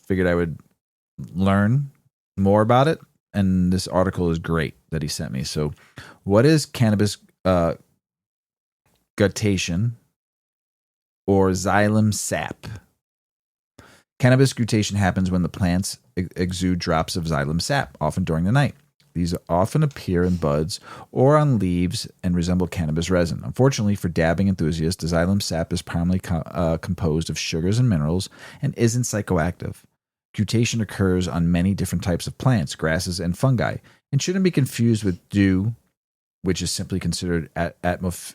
figured I would learn more about it. And this article is great that he sent me. So what is cannabis guttation or xylem sap? Cannabis guttation happens when the plants exude drops of xylem sap, often during the night. These often appear in buds or on leaves and resemble cannabis resin. Unfortunately for dabbing enthusiasts, the xylem sap is primarily composed of sugars and minerals and isn't psychoactive. Guttation occurs on many different types of plants, grasses, and fungi, and shouldn't be confused with dew, which is simply considered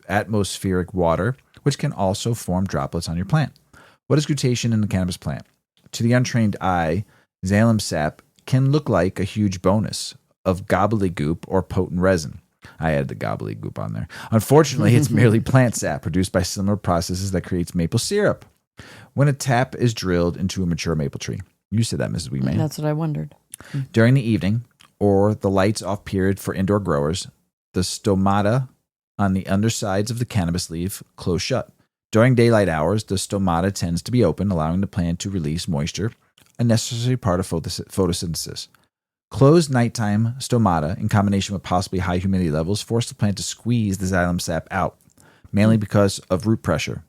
atmospheric water, which can also form droplets on your plant. What is guttation in the cannabis plant? To the untrained eye, xylem sap can look like a huge bonus of gobbledygook or potent resin. I added the gobbledygook on there. Unfortunately, it's merely plant sap produced by similar processes that creates maple syrup when a tap is drilled into a mature maple tree. You said that, Mrs. Weedman. That's what I wondered. During the evening, or the lights off period for indoor growers, the stomata on the undersides of the cannabis leaf close shut. During daylight hours, the stomata tends to be open, allowing the plant to release moisture, a necessary part of photosynthesis. Closed nighttime stomata, in combination with possibly high humidity levels, force the plant to squeeze the xylem sap out, mainly because of root pressure.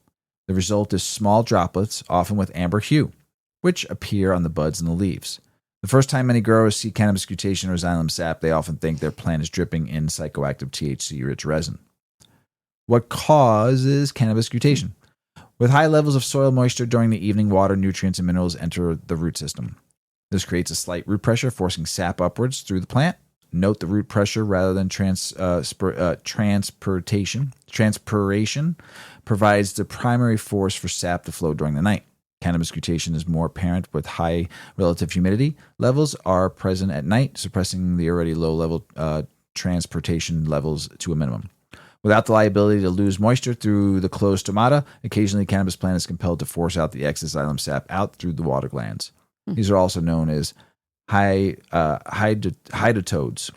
The result is small droplets, often with amber hue, which appear on the buds and the leaves. The first time many growers see cannabis guttation or xylem sap, they often think their plant is dripping in psychoactive THC-rich resin. What causes cannabis guttation? With high levels of soil moisture during the evening, water, nutrients, and minerals enter the root system. This creates a slight root pressure, forcing sap upwards through the plant. Note the root pressure rather than transpiration provides the primary force for sap to flow during the night. Cannabis guttation is more apparent with high relative humidity. Levels are present at night, suppressing the already low-level transportation levels to a minimum. Without the liability to lose moisture through the closed stomata, occasionally cannabis plant is compelled to force out the excess xylem sap out through the water glands. These are also known as hydotodes, Hydathodes.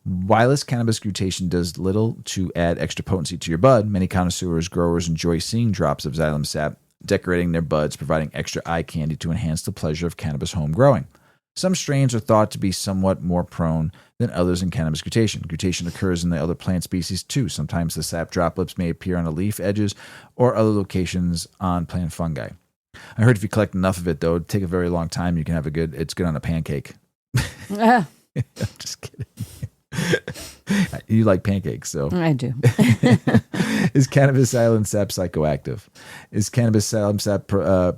Whilst cannabis guttation does little to add extra potency to your bud, many connoisseurs, growers enjoy seeing drops of xylem sap decorating their buds, providing extra eye candy to enhance the pleasure of cannabis home growing. Some strains are thought to be somewhat more prone than others in cannabis guttation. Guttation occurs in the other plant species too. Sometimes the sap droplets may appear on the leaf edges or other locations on plant fungi. I heard if you collect enough of it, though, it'd take a very long time. You can have it's good on a pancake. I'm just kidding. You like pancakes, so. I do. Is cannabis xylem sap psychoactive? Is cannabis xylem sap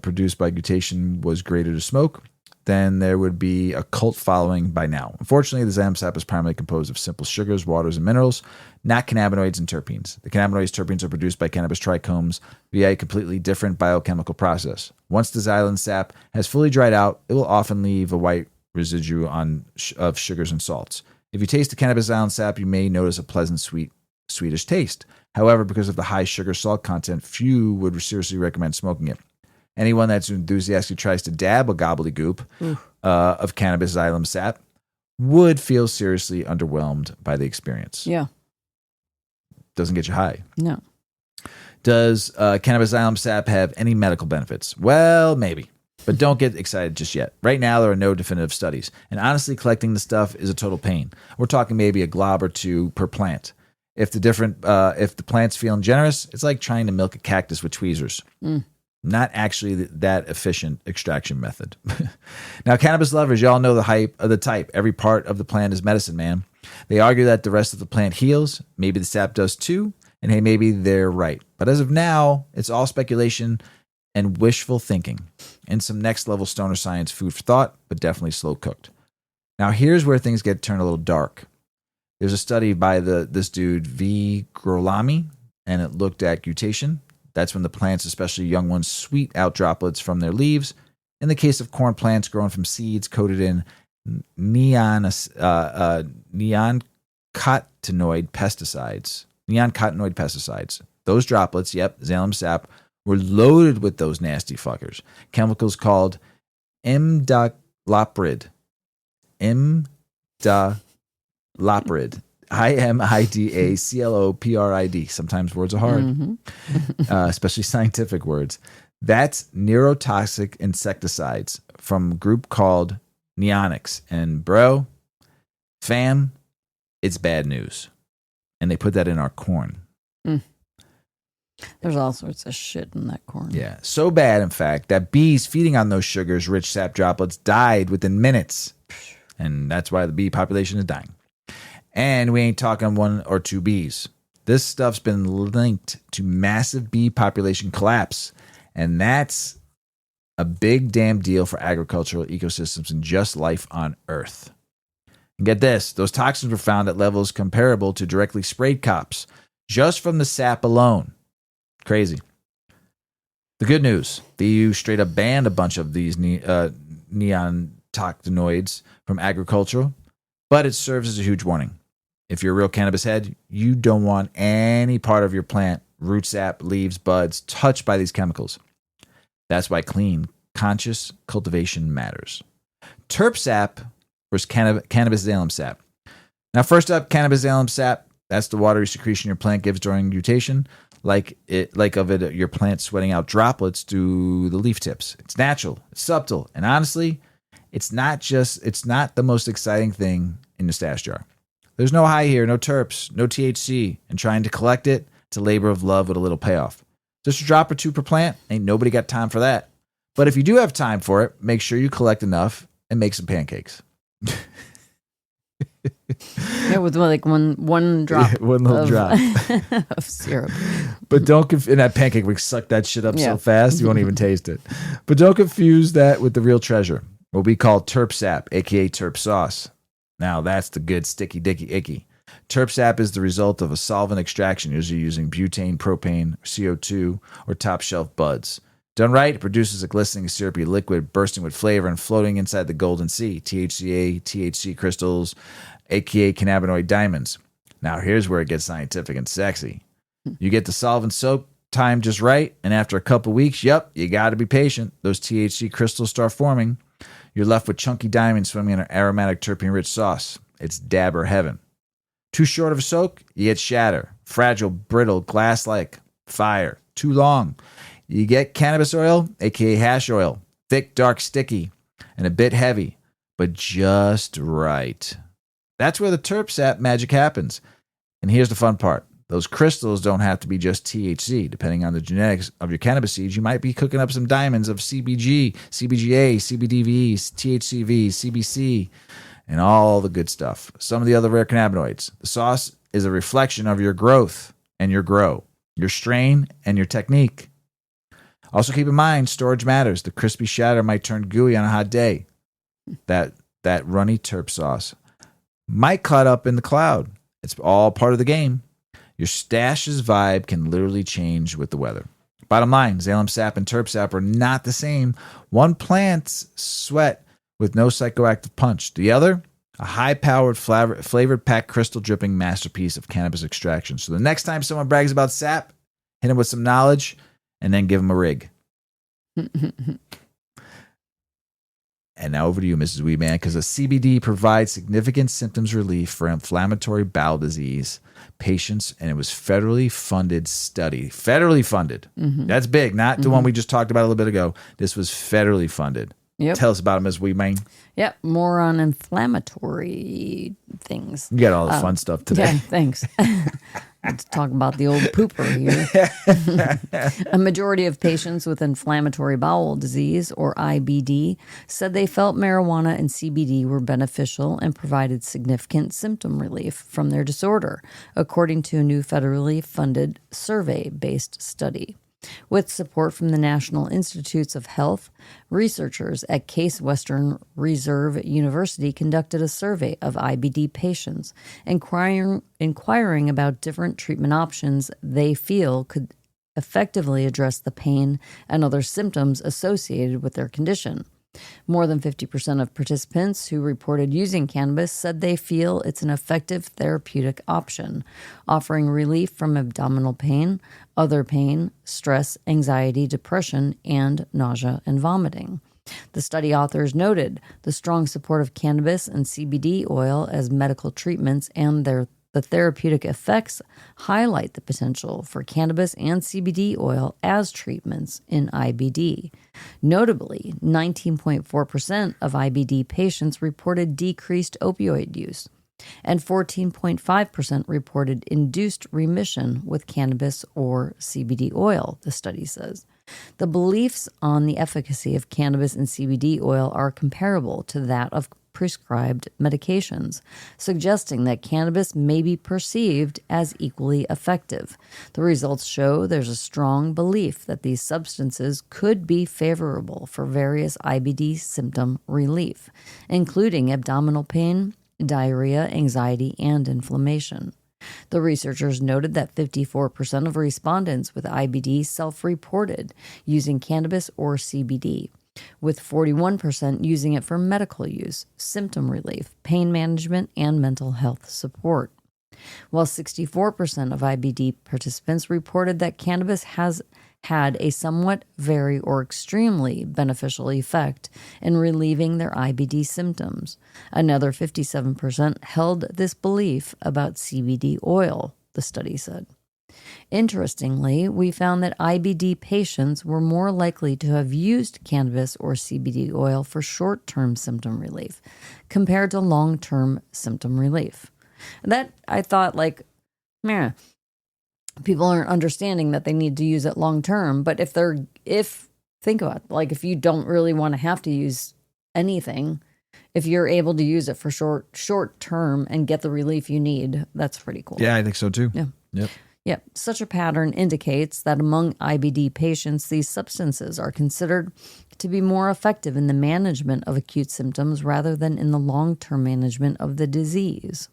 produced by guttation was greater to smoke? Then there would be a cult following by now. Unfortunately, the xylem sap is primarily composed of simple sugars, waters, and minerals, not cannabinoids and terpenes. The cannabinoids terpenes are produced by cannabis trichomes via a completely different biochemical process. Once the xylem sap has fully dried out, it will often leave a white residue of sugars and salts. If you taste the cannabis xylem sap, you may notice a pleasant, sweetish taste. However, because of the high sugar-salt content, few would seriously recommend smoking it. Anyone that's enthusiastic tries to dab a gobbledygook of cannabis xylem sap would feel seriously underwhelmed by the experience. Yeah. Doesn't get you high. No. Does cannabis xylem sap have any medical benefits? Well, maybe. But don't get excited just yet. Right now, there are no definitive studies. And honestly, collecting the stuff is a total pain. We're talking maybe a glob or two per plant. If the plant's feeling generous, it's like trying to milk a cactus with tweezers. Not actually that efficient extraction method. Now, cannabis lovers, y'all know the hype of the type. Every part of the plant is medicine, man. They argue that the rest of the plant heals. Maybe the sap does too. And hey, maybe they're right. But as of now, it's all speculation and wishful thinking. And some next level stoner science food for thought, but definitely slow cooked. Now, here's where things get turned a little dark. There's a study by this dude, V. Grolami, and it looked at guttation. That's when the plants, especially young ones, sweet out droplets from their leaves. In the case of corn plants grown from seeds coated in neonicotinoid pesticides. Those droplets, xylem sap, were loaded with those nasty fuckers. Chemicals called imidacloprid. Imidacloprid. IMIDACLOPRID. Sometimes words are hard, especially scientific words. That's neurotoxic insecticides from a group called Neonics. And bro, fam, it's bad news. And they put that in our corn. There's all sorts of shit in that corn. Yeah. So bad, in fact, that bees feeding on those sugars rich sap droplets died within minutes. And that's why the bee population is dying. And we ain't talking 1 or 2 bees. This stuff's been linked to massive bee population collapse. And that's a big damn deal for agricultural ecosystems and just life on Earth. And get this, those toxins were found at levels comparable to directly sprayed crops, just from the sap alone. Crazy. The good news, the EU straight up banned a bunch of these neonicotinoids from agriculture, but it serves as a huge warning. If you're a real cannabis head, you don't want any part of your plant, root sap, leaves, buds, touched by these chemicals. That's why clean, conscious cultivation matters. Terp sap versus cannabis xylem sap. Now, first up, cannabis xylem sap. That's the watery secretion your plant gives during mutation, your plant sweating out droplets through the leaf tips. It's natural, it's subtle, and honestly, it's not the most exciting thing in the stash jar. There's no high here, no terps, no THC, and trying to collect it, it's a labor of love with a little payoff. Just a drop or 2 per plant, ain't nobody got time for that. But if you do have time for it, make sure you collect enough and make some pancakes. Yeah, with like one drop. One little drop of syrup. But don't in that pancake, we suck that shit up so fast you won't even taste it. But don't confuse that with the real treasure, what we call terp sap, aka terp sauce. Now that's the good sticky dicky icky. Terp sap is the result of a solvent extraction, usually using butane, propane, CO2, or top shelf buds. Done right, it produces a glistening syrupy liquid bursting with flavor and floating inside the golden sea, THCA, THC crystals, aka cannabinoid diamonds. Now here's where it gets scientific and sexy. You get the solvent soak time just right, and after a couple weeks, you got to be patient. Those THC crystals start forming. You're left with chunky diamonds swimming in an aromatic terpene-rich sauce. It's dabber heaven. Too short of a soak, you get shatter. Fragile, brittle, glass-like. Fire. Too long. You get cannabis oil, aka hash oil. Thick, dark, sticky, and a bit heavy, but just right. That's where the terp sap magic happens. And here's the fun part. Those crystals don't have to be just THC. Depending on the genetics of your cannabis seeds, you might be cooking up some diamonds of CBG, CBGA, CBDV, THCV, CBC, and all the good stuff. Some of the other rare cannabinoids. The sauce is a reflection of your growth and your grow, your strain and your technique. Also keep in mind, storage matters. The crispy shatter might turn gooey on a hot day. That runny terp sauce might cut up in the cloud. It's all part of the game. Your stash's vibe can literally change with the weather. Bottom line, xylem sap and terp sap are not the same. One plant's sweat with no psychoactive punch. The other, a high-powered, flavored packed crystal dripping masterpiece of cannabis extraction. So the next time someone brags about sap, hit him with some knowledge and then give him a rig. And now over to you, Mrs. Weedman, because a CBD provides significant symptoms relief for inflammatory bowel disease patients, and it was federally funded study. Federally funded. Mm-hmm. That's big, not the one we just talked about a little bit ago. This was federally funded. Yep. Tell us about it, Ms. Weedman. Yep, more on inflammatory things. You got all the fun stuff today. Yeah, thanks. Let's talk about the old pooper here. A majority of patients with inflammatory bowel disease, or IBD, said they felt marijuana and CBD were beneficial and provided significant symptom relief from their disorder, according to a new federally funded survey-based study. With support from the National Institutes of Health, researchers at Case Western Reserve University conducted a survey of IBD patients, inquiring about different treatment options they feel could effectively address the pain and other symptoms associated with their condition. More than 50% of participants who reported using cannabis said they feel it's an effective therapeutic option, offering relief from abdominal pain, other pain, stress, anxiety, depression, and nausea and vomiting. The study authors noted the strong support of cannabis and CBD oil as medical treatments and the therapeutic effects highlight the potential for cannabis and CBD oil as treatments in IBD. Notably, 19.4% of IBD patients reported decreased opioid use, and 14.5% reported induced remission with cannabis or CBD oil, the study says. The beliefs on the efficacy of cannabis and CBD oil are comparable to that of prescribed medications, suggesting that cannabis may be perceived as equally effective. The results show there's a strong belief that these substances could be favorable for various IBD symptom relief, including abdominal pain, diarrhea, anxiety, and inflammation. The researchers noted that 54% of respondents with IBD self-reported using cannabis or CBD, with 41% using it for medical use, symptom relief, pain management, and mental health support. While 64% of IBD participants reported that cannabis has had a somewhat very or extremely beneficial effect in relieving their IBD symptoms. Another 57% held this belief about CBD oil, the study said. Interestingly, we found that IBD patients were more likely to have used cannabis or CBD oil for short-term symptom relief compared to long-term symptom relief. That I thought, like, meh. People aren't understanding that they need to use it long term. But think about it, like, if you don't really want to have to use anything, if you're able to use it for short term and get the relief you need, that's pretty cool. Yeah, I think so too. Yeah. Yep. Yep. Such a pattern indicates that among IBD patients, these substances are considered to be more effective in the management of acute symptoms rather than in the long-term management of the disease.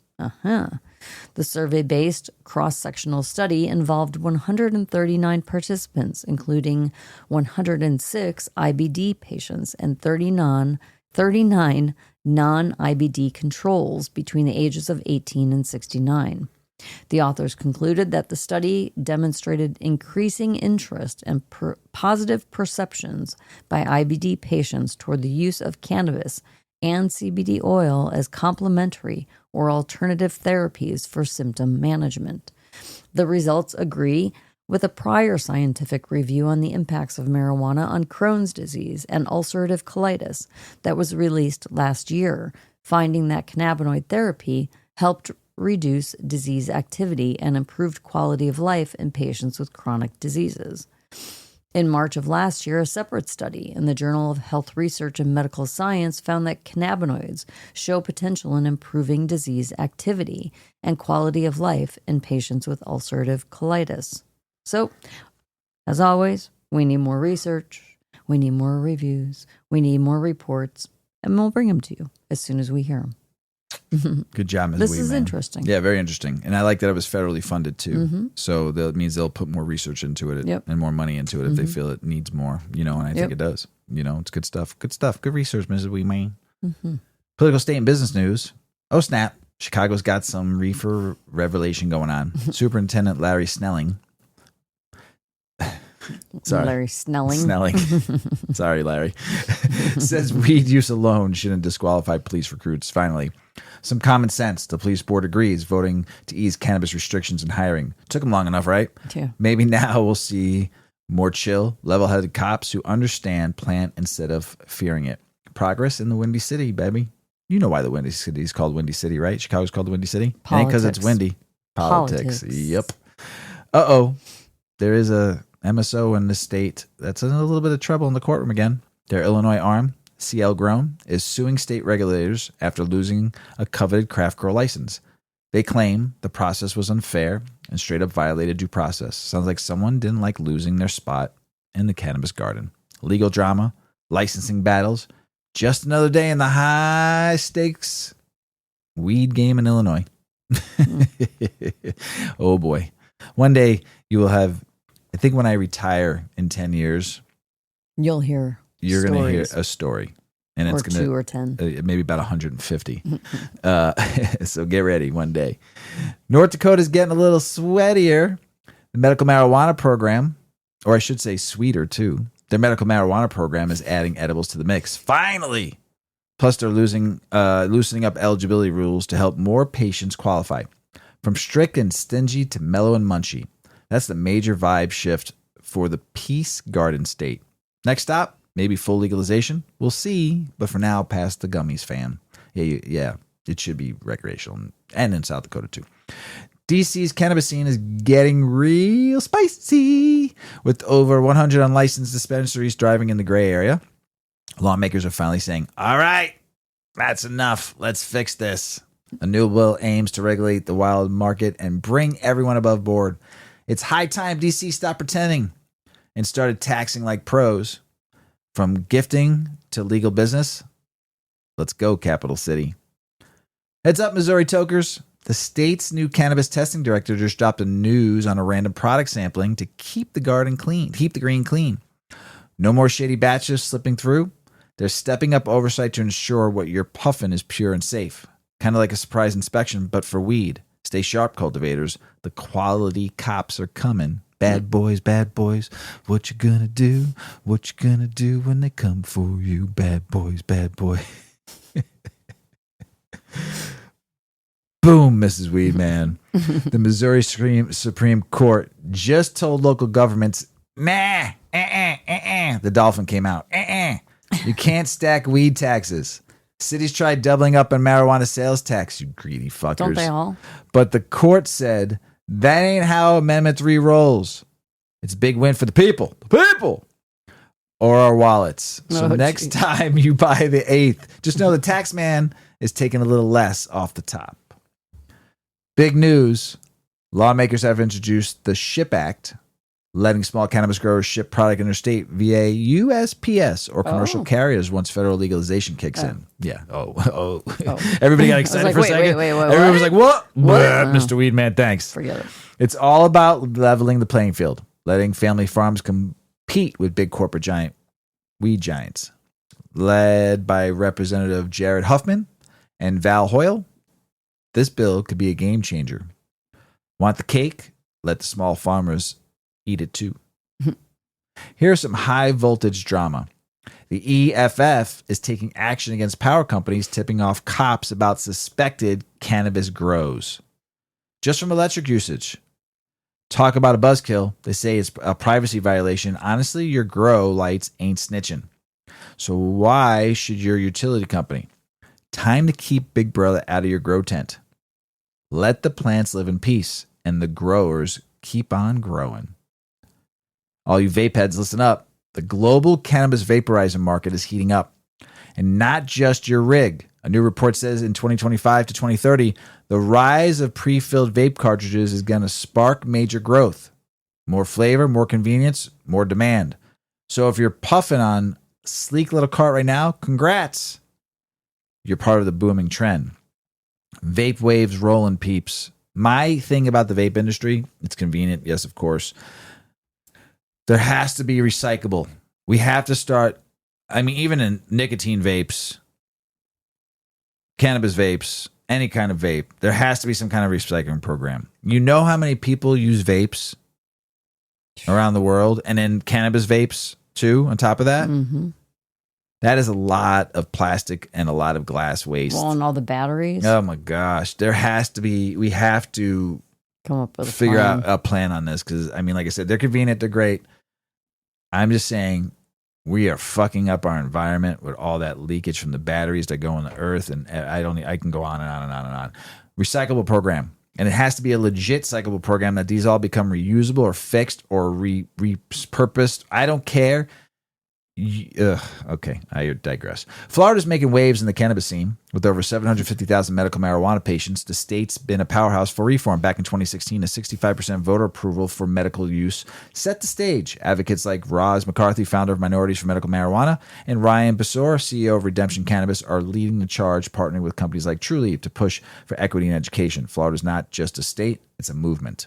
The survey-based cross-sectional study involved 139 participants, including 106 IBD patients and 39 non-IBD controls between the ages of 18 and 69. The authors concluded that the study demonstrated increasing interest and positive perceptions by IBD patients toward the use of cannabis and CBD oil as complementary or alternative therapies for symptom management. The results agree with a prior scientific review on the impacts of marijuana on Crohn's disease and ulcerative colitis that was released last year, finding that cannabinoid therapy helped reduce disease activity and improved quality of life in patients with chronic diseases. In March of last year, a separate study in the Journal of Health Research and Medical Science found that cannabinoids show potential in improving disease activity and quality of life in patients with ulcerative colitis. So, as always, we need more research, we need more reviews, we need more reports, and we'll bring them to you as soon as we hear them. Good job, Ms. This Weedman. is interesting. Yeah, very interesting. And I like that it was federally funded too. So that means they'll put more research into it and more money into it if they feel it needs more, and I think it does. It's good stuff. Good stuff. Good research, Mrs. Weedman. Political, state, and business news. Oh, snap. Chicago's got some reefer revelation going on. Superintendent Larry Snelling. Sorry. Larry Snelling. Sorry, Larry. Says weed use alone shouldn't disqualify police recruits. Finally, some common sense. The police board agrees, voting to ease cannabis restrictions and hiring. Took them long enough, right? Yeah. Maybe now we'll see more chill, level-headed cops who understand plant instead of fearing it. Progress in the Windy City, baby. You know why the Windy City is called Windy City, right? Chicago's called the Windy City? Ain't because it's windy. Politics. Yep. Uh-oh. There is a MSO in the state that's in a little bit of trouble in the courtroom again. Their Illinois arm, CL Grown, is suing state regulators after losing a coveted craft grow license. They claim the process was unfair and straight up violated due process. Sounds like someone didn't like losing their spot in the cannabis garden. Legal drama, licensing battles, just another day in the high stakes weed game in Illinois. Oh boy. One day you will have, I think when I retire in 10 years, you're going to hear a story. And or it's going to 2 or 10. Maybe about 150. So get ready one day. North Dakota's getting a little sweatier. The medical marijuana program, or I should say sweeter too. Their medical marijuana program is adding edibles to the mix. Finally! Plus, they're loosening up eligibility rules to help more patients qualify. From strict and stingy to mellow and munchy. That's the major vibe shift for the Peace Garden state. Next stop, maybe full legalization. We'll see. But for now, pass the gummies, fan. Yeah, it should be recreational. And in South Dakota, too. DC's cannabis scene is getting real spicy. With over 100 unlicensed dispensaries driving in the gray area, lawmakers are finally saying, all right, that's enough. Let's fix this. A new bill aims to regulate the wild market and bring everyone above board. It's high time DC stopped pretending and started taxing like pros. From gifting to legal business. Let's go, Capital City. Heads up, Missouri tokers. The state's new cannabis testing director just dropped a news on a random product sampling to keep the garden clean, keep the green clean. No more shady batches slipping through. They're stepping up oversight to ensure what you're puffing is pure and safe. Kind of like a surprise inspection, but for weed. Stay sharp, cultivators. The quality cops are coming. Bad boys, what you gonna do? What you gonna do when they come for you? Bad boys, bad boy. Boom, Mrs. Weedman. The Missouri Supreme Court just told local governments, the dolphin came out. You can't stack weed taxes. Cities tried doubling up on marijuana sales tax, you greedy fuckers. Don't they all? But the court said, that ain't how Amendment 3 rolls. It's a big win for the people. Or our wallets. So next time you buy the 8th, just know the tax man is taking a little less off the top. Big news. Lawmakers have introduced the SHIP Act, letting small cannabis growers ship product interstate via USPS or commercial carriers once federal legalization kicks in. Yeah. Oh. Everybody got excited for a second. Wait, Everyone was like, what? Mr. Weedman, thanks. Forget it. It's all about leveling the playing field, letting family farms compete with big corporate weed giants. Led by Representative Jared Huffman and Val Hoyle, this bill could be a game changer. Want the cake? Let the small farmers eat it too. Here's some high voltage drama. The EFF is taking action against power companies tipping off cops about suspected cannabis grows. Just from electric usage. Talk about a buzzkill. They say it's a privacy violation. Honestly, your grow lights ain't snitching. So why should your utility company? Time to keep Big Brother out of your grow tent. Let the plants live in peace and the growers keep on growing. All you vape heads, listen up. The global cannabis vaporizer market is heating up. And not just your rig. A new report says in 2025 to 2030, the rise of pre-filled vape cartridges is going to spark major growth. More flavor, more convenience, more demand. So if you're puffing on sleek little cart right now, congrats. You're part of the booming trend. Vape waves rolling, peeps. My thing about the vape industry, it's convenient, yes, of course. There has to be recyclable. We have to start, even in nicotine vapes, cannabis vapes, any kind of vape, there has to be some kind of recycling program. You know how many people use vapes around the world, and then cannabis vapes too, on top of that? Mm-hmm. That is a lot of plastic and a lot of glass waste. Well, and all the batteries. Oh my gosh. We have to come up with figure out a plan on this because, like I said, they're convenient, they're great. I'm just saying we are fucking up our environment with all that leakage from the batteries that go in the earth, and I can go on and on and on and on. Recyclable program. And it has to be a legit cyclable program that these all become reusable or fixed or repurposed. I don't care. Okay, I digress. Florida's making waves in the cannabis scene. With over 750,000 medical marijuana patients, the state's been a powerhouse for reform. Back in 2016, a 65% voter approval for medical use set the stage. Advocates like Roz McCarthy, founder of Minorities for Medical Marijuana, and Ryan Besor, CEO of Redemption Cannabis, are leading the charge, partnering with companies like Trulieve to push for equity and education. Florida's not just a state, it's a movement.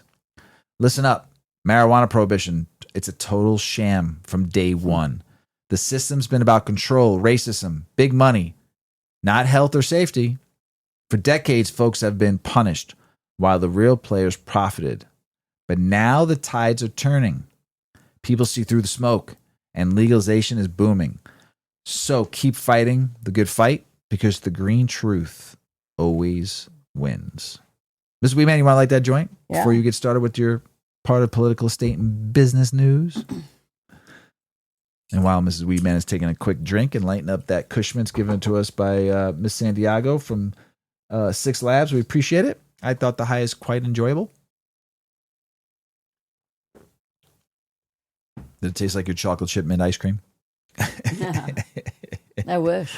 Listen up. Marijuana prohibition, it's a total sham from day one. The system's been about control, racism, big money, not health or safety. For decades, folks have been punished while the real players profited. But now the tides are turning. People see through the smoke, and legalization is booming. So keep fighting the good fight because the green truth always wins. Mrs. Weedman, you want to light that joint before you get started with your part of political, estate, and business news? And while Mrs. Weedman is taking a quick drink and lighting up that Kush Mint given to us by Miss Santiago from Six Labs, we appreciate it. I thought the high is quite enjoyable. Did it taste like your chocolate chip mint ice cream? I wish.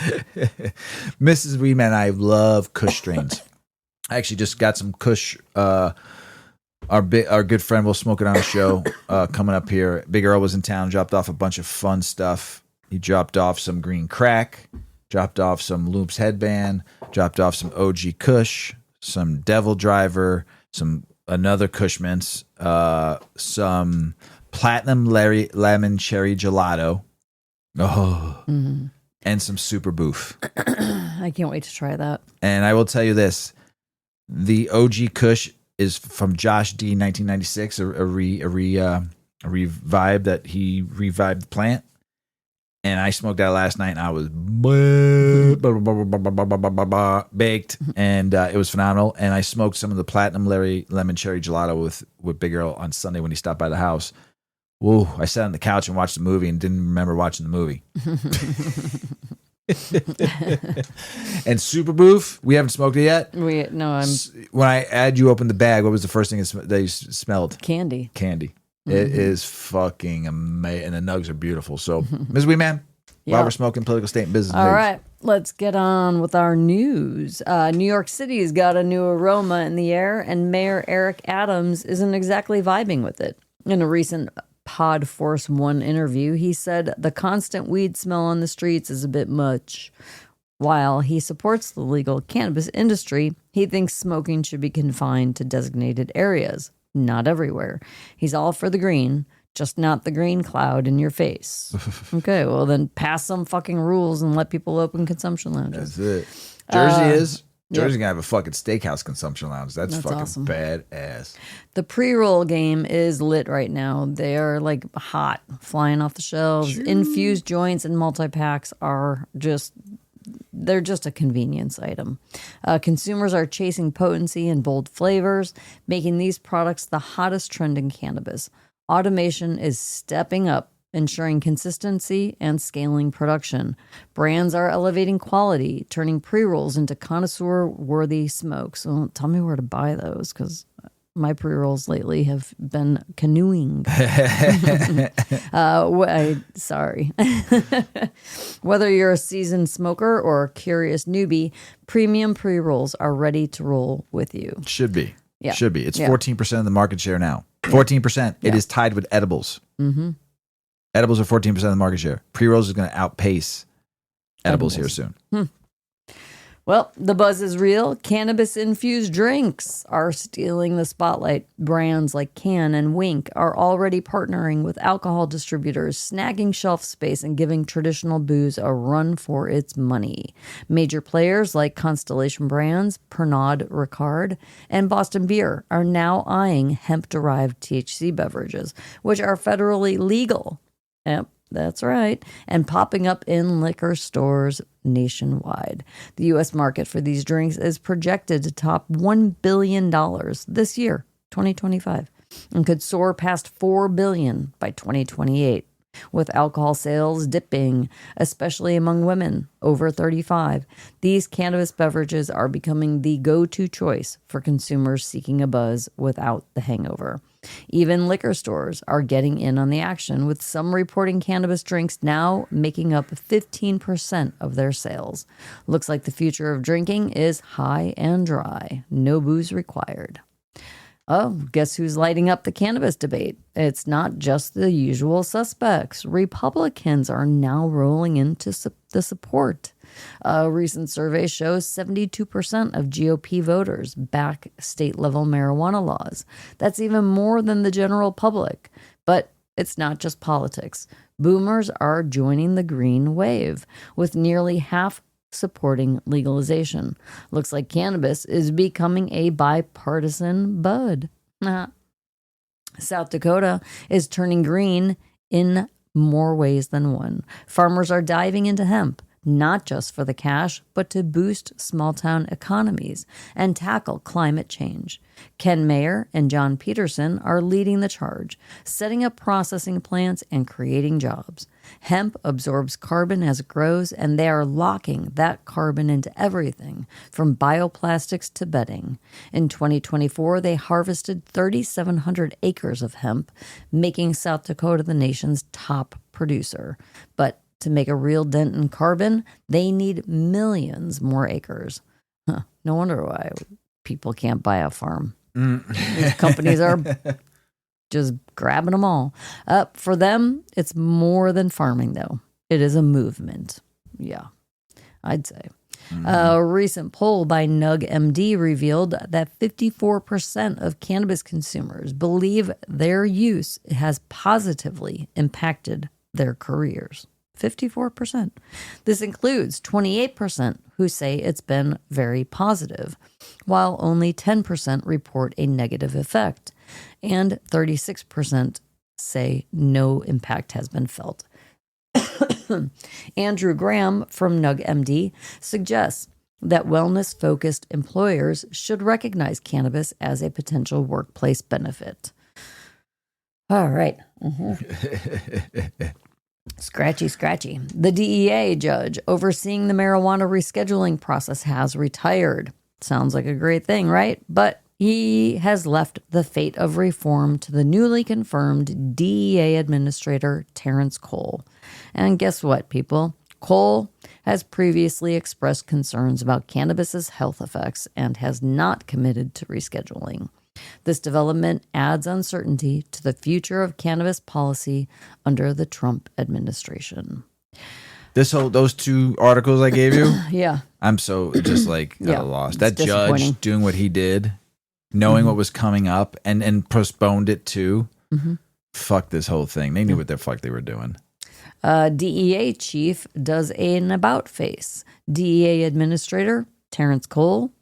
Mrs. Weedman and I love Kush strains. I actually just got some Kush. Our good friend will smoke it on a show coming up here. Big Earl was in town, dropped off a bunch of fun stuff. He dropped off some green crack, dropped off some Loops headband, dropped off some OG Kush, some Devil Driver, some another Kush Mints, some Platinum Lemon Cherry Gelato, and some Super Boof. I can't wait to try that. And I will tell you this, the OG Kush is from Josh D 1996, a revive that he revived the plant. And I smoked that last night and I was baked and it was phenomenal. And I smoked some of the Platinum Lemon Cherry Gelato with Big Earl on Sunday when he stopped by the house. Whoa, I sat on the couch and watched the movie and didn't remember watching the movie. And Super Boof, we haven't smoked it yet. When I had you open the bag, what was the first thing that you smelled? Candy. It is fucking amazing, and the nugs are beautiful. So, Ms. Weedman, while we're smoking political, state, and business All news. right, let's get on with our news. New York City's got a new aroma in the air, and Mayor Eric Adams isn't exactly vibing with it. In a recent Pod Force One interview, he said the constant weed smell on the streets is a bit much. While he supports the legal cannabis industry, he thinks smoking should be confined to designated areas, not everywhere. He's all for the green, just not the green cloud in your face. Okay, well then pass some fucking rules and let people open consumption lounges. That's it. Jersey's gonna have a fucking steakhouse consumption lounge. That's fucking awesome. Badass. The pre-roll game is lit right now. They are like hot, flying off the shelves. Sure. Infused joints and multi-packs are they're just a convenience item. Consumers are chasing potency and bold flavors, making these products the hottest trend in cannabis. Automation is stepping up, ensuring consistency and scaling production. Brands are elevating quality, turning pre-rolls into connoisseur-worthy smokes. Well, tell me where to buy those, because my pre-rolls lately have been canoeing. Sorry. Whether you're a seasoned smoker or a curious newbie, premium pre-rolls are ready to roll with you. Should be. Yeah. Should be. It's 14% of the market share now. 14%. It is tied with edibles. Mm-hmm. Edibles are 14% of the market share. Pre-rolls is going to outpace edibles here soon. Well, the buzz is real. Cannabis-infused drinks are stealing the spotlight. Brands like Can and Wink are already partnering with alcohol distributors, snagging shelf space and giving traditional booze a run for its money. Major players like Constellation Brands, Pernod Ricard, and Boston Beer are now eyeing hemp-derived THC beverages, which are federally legal. Yep. That's right. And popping up in liquor stores nationwide. The U.S. market for these drinks is projected to top $1 billion this year, 2025, and could soar past $4 billion by 2028, with alcohol sales dipping, especially among women over 35. These cannabis beverages are becoming the go-to choice for consumers seeking a buzz without the hangover. Even liquor stores are getting in on the action, with some reporting cannabis drinks now making up 15% of their sales. Looks like the future of drinking is high and dry. No booze required. Oh, guess who's lighting up the cannabis debate? It's not just the usual suspects. Republicans are now rolling into the support. A recent survey shows 72% of GOP voters back state-level marijuana laws. That's even more than the general public. But it's not just politics. Boomers are joining the green wave, with nearly half supporting legalization. Looks like cannabis is becoming a bipartisan bud. South Dakota is turning green in more ways than one. Farmers are diving into hemp, not just for the cash, but to boost small-town economies and tackle climate change. Ken Mayer and John Peterson are leading the charge, setting up processing plants and creating jobs. Hemp absorbs carbon as it grows, and they are locking that carbon into everything, from bioplastics to bedding. In 2024, they harvested 3,700 acres of hemp, making South Dakota the nation's top producer. But to make a real dent in carbon, they need millions more acres. No wonder why people can't buy a farm. These companies are just grabbing them all. For them, it's more than farming, though. It is a movement. Yeah, I'd say. A recent poll by NugMD revealed that 54% of cannabis consumers believe their use has positively impacted their careers. 54%. This includes 28% who say it's been very positive, while only 10% report a negative effect, and 36% say no impact has been felt. Andrew Graham from NugMD suggests that wellness-focused employers should recognize cannabis as a potential workplace benefit. All right. Scratchy. The DEA judge overseeing the marijuana rescheduling process has retired. Sounds like a great thing, right? But he has left the fate of reform to the newly confirmed DEA administrator, Terrence Cole. And guess what, people? Cole has previously expressed concerns about cannabis's health effects and has not committed to rescheduling. This development adds uncertainty to the future of cannabis policy under the Trump administration. Those two articles I gave you, Yeah. I'm so just like at a loss. That disappointing. judge doing what he did, knowing what was coming up, and postponed it too. Fuck this whole thing. They knew what the fuck they were doing. DEA chief does an about face. DEA administrator Terrence Cole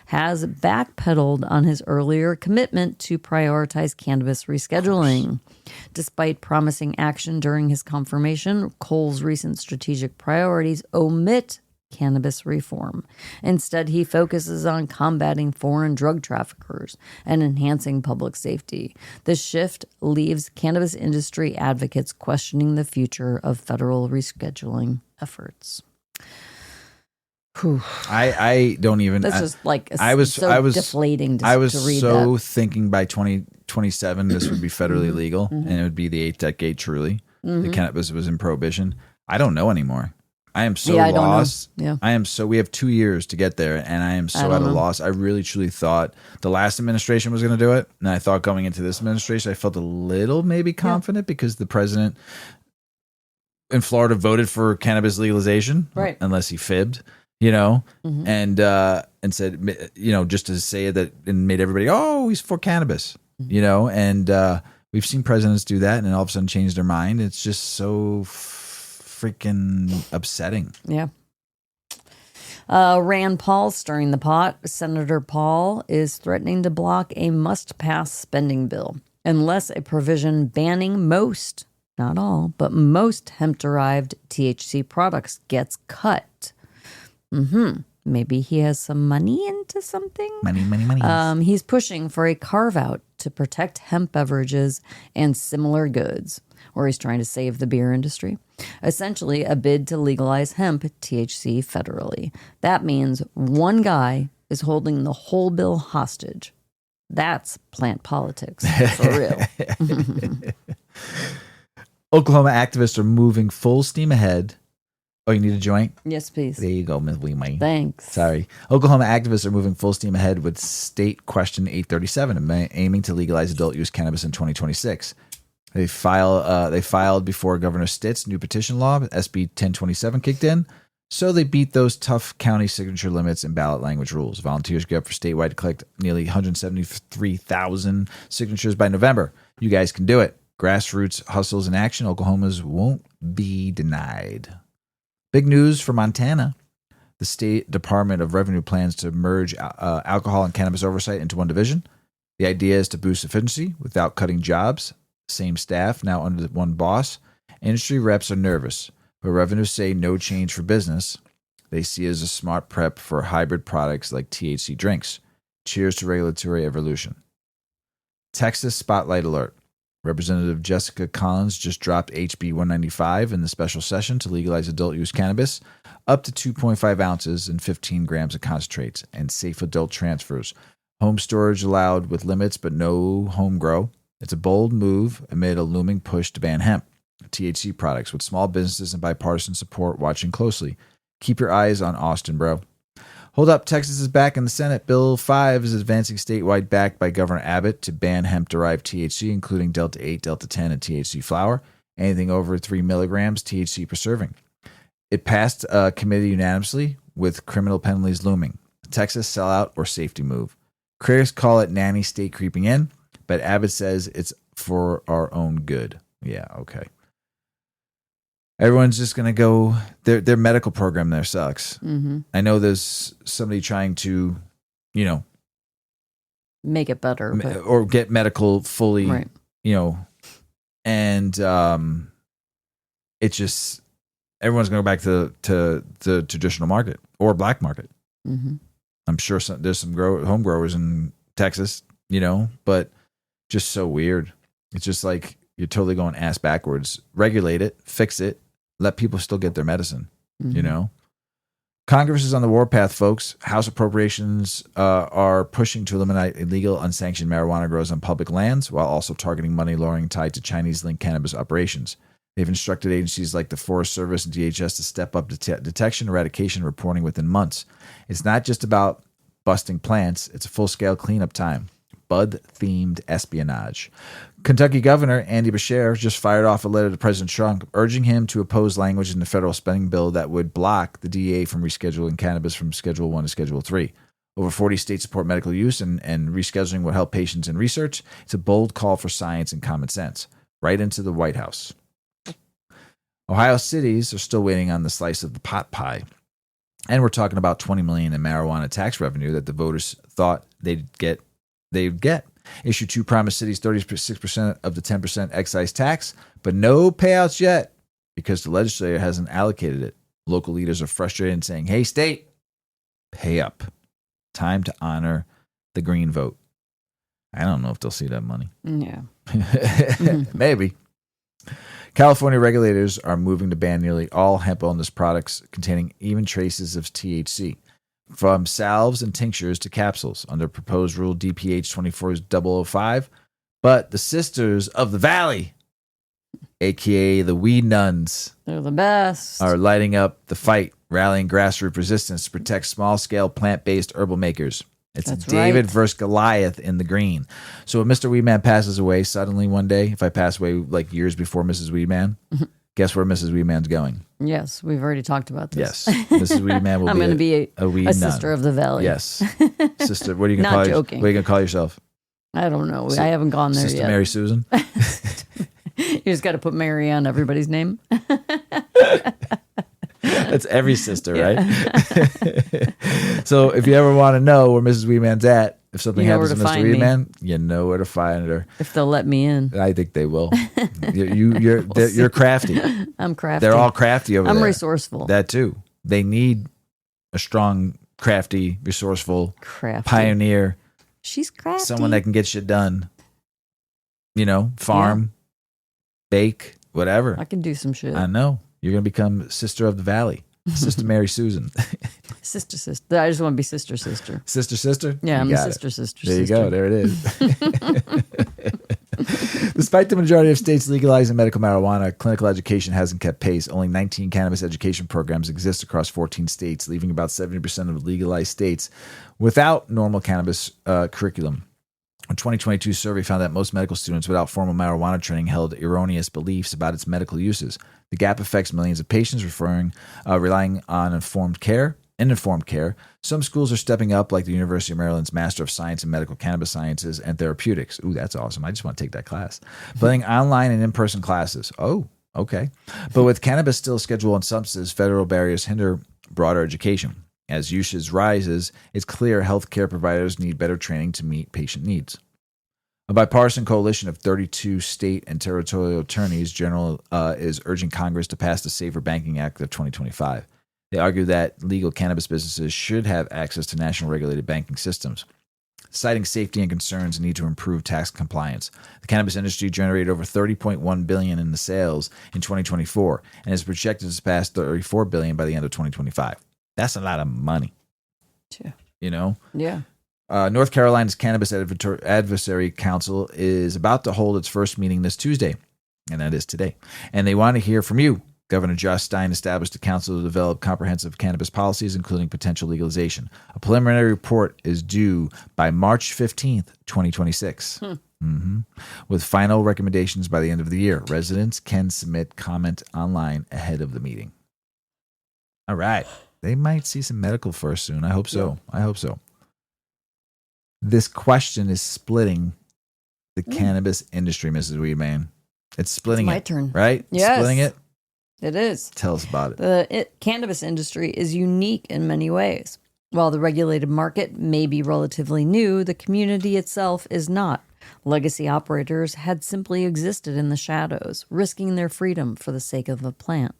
has backpedaled on his earlier commitment to prioritize cannabis rescheduling. Despite promising action during his confirmation, Cole's recent strategic priorities omit cannabis reform. Instead, he focuses on combating foreign drug traffickers and enhancing public safety. This shift leaves cannabis industry advocates questioning the future of federal rescheduling efforts. Whew. I don't even. That's just like I was deflating. I was to read so that. thinking by 2027 this would be federally legal and it would be the 8th decade. Truly, the cannabis was in prohibition. I don't know anymore. I am so lost. Yeah. I am so. We have 2 years to get there, and I am so at a loss. I really truly thought the last administration was going to do it, and I thought going into this administration, I felt a little maybe confident because the president in Florida voted for cannabis legalization, right? Unless he fibbed. And said, just to say that and made everybody, oh, he's for cannabis, and we've seen presidents do that and then all of a sudden change their mind. It's just so freaking upsetting. Yeah. Rand Paul stirring the pot. Senator Paul is threatening to block a must-pass spending bill unless a provision banning most, not all, but most hemp-derived THC products gets cut. Maybe he has some money into something. Money. He's pushing for a carve-out to protect hemp beverages and similar goods, or he's trying to save the beer industry. Essentially, a bid to legalize hemp THC federally. That means one guy is holding the whole bill hostage. That's plant politics for real. Oklahoma activists are moving full steam ahead. Oh, you need a joint? Yes, please. There you go, Ms. Weedman. Thanks. Sorry. Oklahoma activists are moving full steam ahead with State Question 837, aiming to legalize adult use cannabis in 2026. They filed before Governor Stitt's new petition law, SB 1027, kicked in. So they beat those tough county signature limits and ballot language rules. Volunteers get up for statewide to collect nearly 173,000 signatures by November. You guys can do it. Grassroots hustles in action. Oklahoma's won't be denied. Big news for Montana. The State Department of Revenue plans to merge alcohol and cannabis oversight into one division. The idea is to boost efficiency without cutting jobs. Same staff, now under one boss. Industry reps are nervous, but revenues say no change for business. They see it as a smart prep for hybrid products like THC drinks. Cheers to regulatory evolution. Texas Spotlight Alert. Representative Jessica Collins just dropped HB 195 in the special session to legalize adult use cannabis up to 2.5 ounces and 15 grams of concentrates and safe adult transfers. Home storage allowed with limits, but no home grow. It's a bold move amid a looming push to ban hemp, THC products, with small businesses and bipartisan support watching closely. Keep your eyes on Austin, bro. Hold up, Texas is back in the Senate. Bill 5 is advancing statewide, backed by Governor Abbott, to ban hemp-derived THC, including Delta 8, Delta 10, and THC flower. Anything over 3 milligrams THC preserving. It passed committee unanimously, with criminal penalties looming. Texas sellout or safety move. Critics call it nanny state creeping in, but Abbott says it's for our own good. Yeah, okay. Everyone's just going to go, their medical program there sucks. Mm-hmm. I know there's somebody trying to, make it better. Or get medical fully, right. And it's just, everyone's going to go back to the traditional market or black market. Mm-hmm. I'm sure there's some home growers in Texas, but just so weird. It's just like you're totally going ass backwards. Regulate it, fix it, let people still get their medicine, Congress is on the warpath, folks. House appropriations are pushing to eliminate illegal, unsanctioned marijuana grows on public lands while also targeting money laundering tied to Chinese-linked cannabis operations. They've instructed agencies like the Forest Service and DHS to step up detection, eradication, reporting within months. It's not just about busting plants. It's a full-scale cleanup time. Bud-themed espionage. Kentucky Governor Andy Beshear just fired off a letter to President Trump urging him to oppose language in the federal spending bill that would block the DEA from rescheduling cannabis from Schedule 1 to Schedule 3. Over 40 states support medical use, and rescheduling will help patients in research. It's a bold call for science and common sense. Right into the White House. Ohio cities are still waiting on the slice of the pot pie. And we're talking about $20 million in marijuana tax revenue that the voters thought they'd get. Issue 2 promised cities 36% of the 10% excise tax, but no payouts yet because the legislature hasn't allocated it. Local leaders are frustrated and saying, hey, state, pay up. Time to honor the green vote. I don't know if they'll see that money. Yeah. Maybe. California regulators are moving to ban nearly all hemp wellness products containing even traces of THC, from salves and tinctures to capsules, under proposed rule DPH 24005. But the Sisters of the Valley, a.k.a. the Weed Nuns, they're the best, are lighting up the fight, rallying grassroots resistance to protect small-scale plant-based herbal makers. It's That's David right. versus Goliath in the green. So if Mr. Weedman passes away suddenly one day, if I pass away like years before Mrs. Weedman, guess where Mrs. Weedman's going? Yes, we've already talked about this. Yes, Mrs. Weedman will I'm going to be a weed a nun. sister of the valley. Yes, sister. What are you going to Not call joking. What are you going to call yourself? I don't know. I haven't gone there Sister yet. Mary Susan. You just got to put Mary on everybody's name. That's every sister, right? So if you ever want to know where Mrs. Weedman's at, if something You know happens to where to Mr. find me. Weedman, you know where to find her. If they'll let me in. I think they will. You're crafty. I'm crafty. They're all crafty over there. I'm resourceful. That too. They need a strong, crafty, resourceful, Crafty. pioneer, She's crafty. someone that can get shit done. Farm, bake, whatever. I can do some shit. I know. You're going to become Sister of the Valley. Sister Mary Susan. Sister. I just want to be sister. Sister? Yeah, You I'm a got it. sister. There you go. There it is. Despite the majority of states legalizing medical marijuana, clinical education hasn't kept pace. Only 19 cannabis education programs exist across 14 states, leaving about 70% of legalized states without normal cannabis curriculum. A 2022 survey found that most medical students without formal marijuana training held erroneous beliefs about its medical uses. The gap affects millions of patients, relying on informed care. Some schools are stepping up, like the University of Maryland's Master of Science in Medical Cannabis Sciences and Therapeutics. Ooh, that's awesome. I just want to take that class. Blending online and in-person classes. Oh, okay. But with cannabis still a Schedule I substance, federal barriers hinder broader education. As usage rises, it's clear healthcare providers need better training to meet patient needs. A bipartisan coalition of 32 state and territorial attorneys general is urging Congress to pass the Safer Banking Act of 2025. They argue that legal cannabis businesses should have access to national regulated banking systems, citing safety and concerns and need to improve tax compliance. The cannabis industry generated over $30.1 billion in the sales in 2024 and is projected to surpass $34 billion by the end of 2025. That's a lot of money. Yeah. You know? Yeah. North Carolina's Cannabis Advisory Council is about to hold its first meeting this Tuesday, and that is today. And they want to hear from you. Governor Josh Stein established a council to develop comprehensive cannabis policies, including potential legalization. A preliminary report is due by March 15th, 2026, with final recommendations by the end of the year. Residents can submit comment online ahead of the meeting. All right. They might see some medical first soon. I hope so. I hope so. This question is splitting the cannabis industry, Mrs. Weedman. It's splitting It's my it. turn. Right? Yes. Splitting it? It is. Tell us about it. The cannabis industry is unique in many ways. While the regulated market may be relatively new, the community itself is not. Legacy operators had simply existed in the shadows, risking their freedom for the sake of the plant.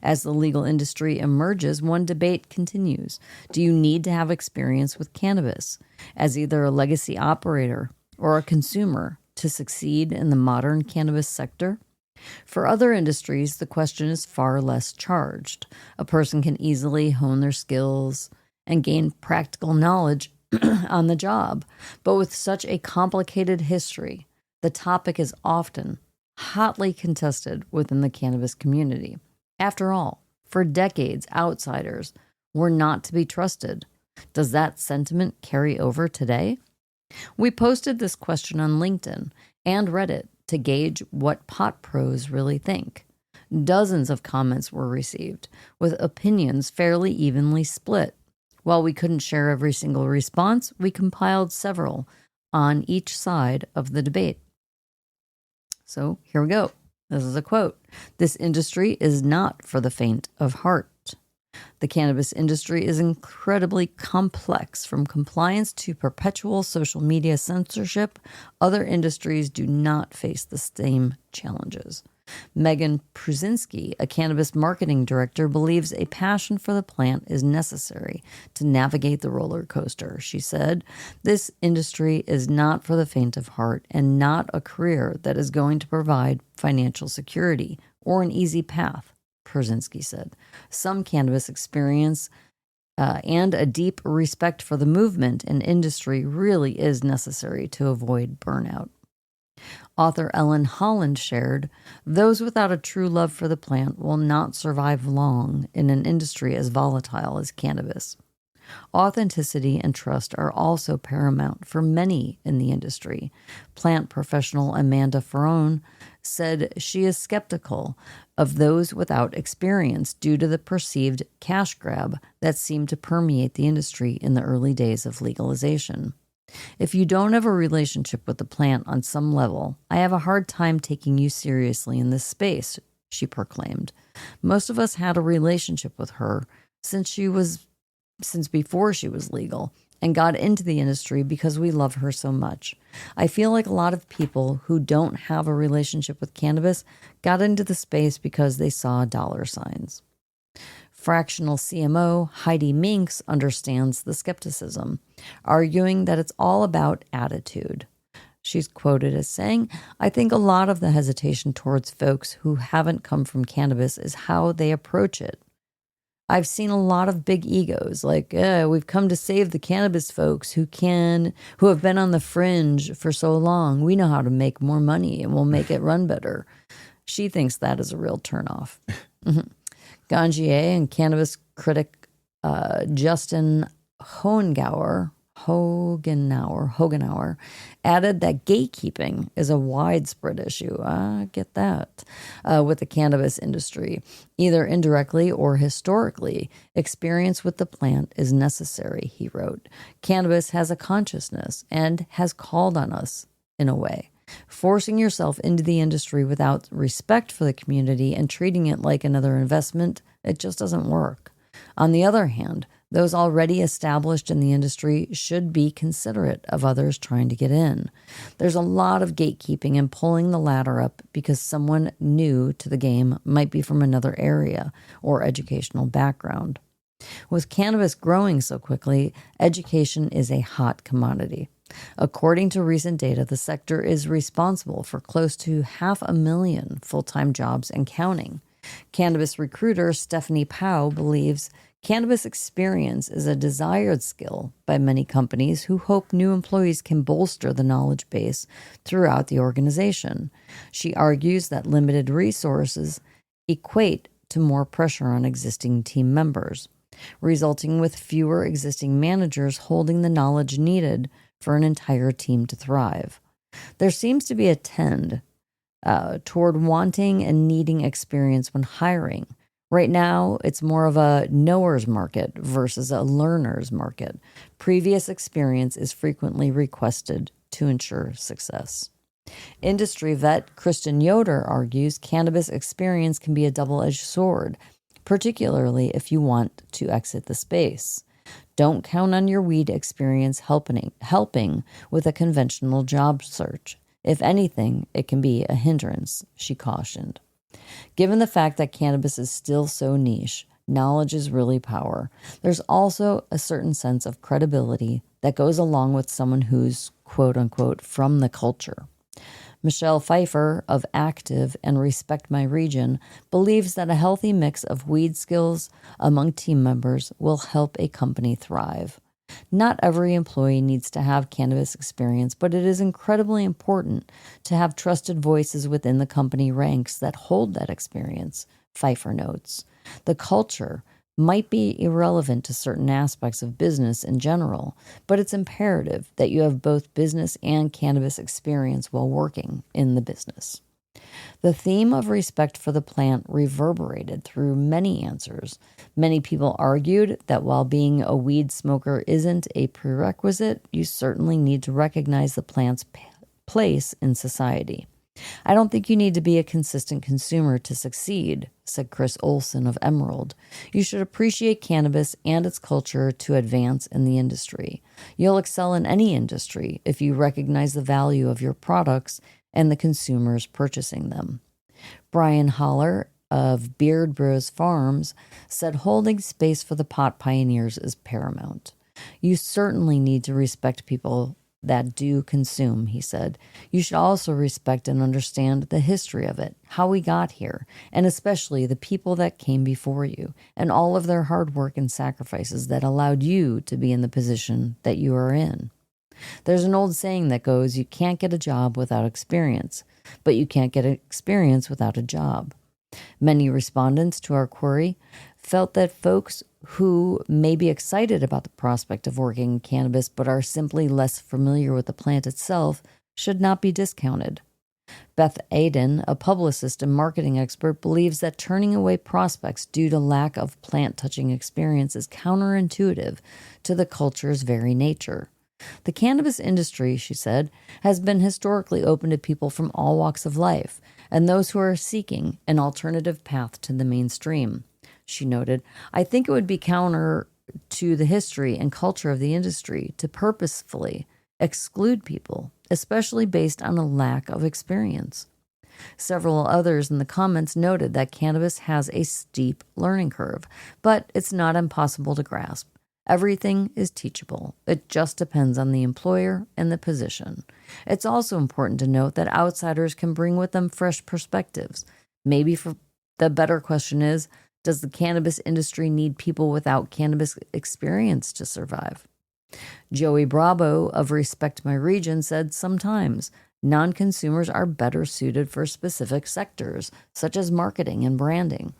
As the legal industry emerges, one debate continues. Do you need to have experience with cannabis as either a legacy operator or a consumer to succeed in the modern cannabis sector? For other industries, the question is far less charged. A person can easily hone their skills and gain practical knowledge on the job. But with such a complicated history, the topic is often hotly contested within the cannabis community. After all, for decades, outsiders were not to be trusted. Does that sentiment carry over today? We posted this question on LinkedIn and Reddit to gauge what pot pros really think. Dozens of comments were received, with opinions fairly evenly split. While we couldn't share every single response, we compiled several on each side of the debate. So here we go. This is a quote. This industry is not for the faint of heart. The cannabis industry is incredibly complex, from compliance to perpetual social media censorship. Other industries do not face the same challenges. Megan Prusinski, a cannabis marketing director, believes a passion for the plant is necessary to navigate the roller coaster. She said, "This industry is not for the faint of heart and not a career that is going to provide financial security or an easy path," Prusinski said. Some cannabis experience and a deep respect for the movement and industry really is necessary to avoid burnout. Author Ellen Holland shared, "Those without a true love for the plant will not survive long in an industry as volatile as cannabis." Authenticity and trust are also paramount for many in the industry. Plant professional Amanda Ferrone said she is skeptical of those without experience due to the perceived cash grab that seemed to permeate the industry in the early days of legalization. "If you don't have a relationship with the plant on some level, I have a hard time taking you seriously in this space," she proclaimed. "Most of us had a relationship with her since before she was legal and got into the industry because we love her so much. I feel like a lot of people who don't have a relationship with cannabis got into the space because they saw dollar signs." Fractional CMO Heidi Minks understands the skepticism, arguing that it's all about attitude. She's quoted as saying, "I think a lot of the hesitation towards folks who haven't come from cannabis is how they approach it. I've seen a lot of big egos, like, we've come to save the cannabis folks who have been on the fringe for so long. We know how to make more money and we'll make it run better." She thinks that is a real turnoff. Gangier and cannabis critic Justin Hogenauer added that gatekeeping is a widespread issue. I get that. With the cannabis industry, either indirectly or historically, experience with the plant is necessary, he wrote. "Cannabis has a consciousness and has called on us in a way. Forcing yourself into the industry without respect for the community and treating it like another investment, it just doesn't work. On the other hand, Those already established in the industry should be considerate of others trying to get in. There's a lot of gatekeeping and pulling the ladder up because someone new to the game might be from another area or educational background. With cannabis growing so quickly, education is a hot commodity. According to recent data, the sector is responsible for close to 500,000 full-time jobs and counting. Cannabis recruiter Stephanie Powell believes cannabis experience is a desired skill by many companies who hope new employees can bolster the knowledge base throughout the organization. She argues that limited resources equate to more pressure on existing team members, resulting with fewer existing managers holding the knowledge needed for an entire team to thrive. There seems to be a trend toward wanting and needing experience when hiring. Right now, it's more of a knower's market versus a learner's market. Previous experience is frequently requested to ensure success. Industry vet Kristen Yoder argues cannabis experience can be a double-edged sword, particularly if you want to exit the space. Don't count on your weed experience helping with a conventional job search. If anything, it can be a hindrance, she cautioned. Given the fact that cannabis is still so niche, knowledge is really power. There's also a certain sense of credibility that goes along with someone who's, quote unquote, from the culture. Michelle Pfeiffer of Active and Respect My Region believes that a healthy mix of weed skills among team members will help a company thrive. Not every employee needs to have cannabis experience, but it is incredibly important to have trusted voices within the company ranks that hold that experience, Pfeiffer notes. The culture might be irrelevant to certain aspects of business in general, but it's imperative that you have both business and cannabis experience while working in the business. The theme of respect for the plant reverberated through many answers. Many people argued that while being a weed smoker isn't a prerequisite, you certainly need to recognize the plant's place in society. I don't think you need to be a consistent consumer to succeed, said Chris Olson of Emerald. You should appreciate cannabis and its culture to advance in the industry. You'll excel in any industry if you recognize the value of your products and the consumers purchasing them. Brian Holler of Beard Bros Farms said holding space for the pot pioneers is paramount. You certainly need to respect people that do consume, he said. You should also respect and understand the history of it, how we got here, and especially the people that came before you, and all of their hard work and sacrifices that allowed you to be in the position that you are in. There's an old saying that goes, you can't get a job without experience, but you can't get experience without a job. Many respondents to our query felt that folks who may be excited about the prospect of working in cannabis but are simply less familiar with the plant itself should not be discounted. Beth Aden, a publicist and marketing expert, believes that turning away prospects due to lack of plant-touching experience is counterintuitive to the culture's very nature. The cannabis industry, she said, has been historically open to people from all walks of life and those who are seeking an alternative path to the mainstream. She noted, I think it would be counter to the history and culture of the industry to purposefully exclude people, especially based on a lack of experience. Several others in the comments noted that cannabis has a steep learning curve, but it's not impossible to grasp. Everything is teachable. It just depends on the employer and the position. It's also important to note that outsiders can bring with them fresh perspectives. Maybe the better question is, does the cannabis industry need people without cannabis experience to survive? Joey Bravo of Respect My Region said sometimes non-consumers are better suited for specific sectors, such as marketing and branding.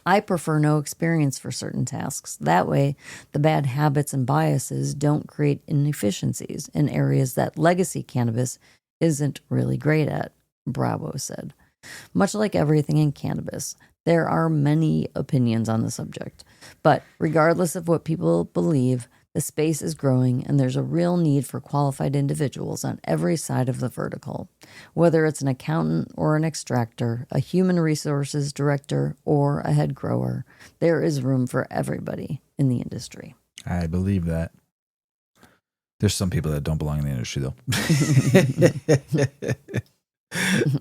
I prefer no experience for certain tasks. That way, the bad habits and biases don't create inefficiencies in areas that legacy cannabis isn't really great at, Bravo said. Much like everything in cannabis, there are many opinions on the subject. But regardless of what people believe, the space is growing and there's a real need for qualified individuals on every side of the vertical. Whether it's an accountant or an extractor, a human resources director or a head grower, there is room for everybody in the industry. I believe that. There's some people that don't belong in the industry, though.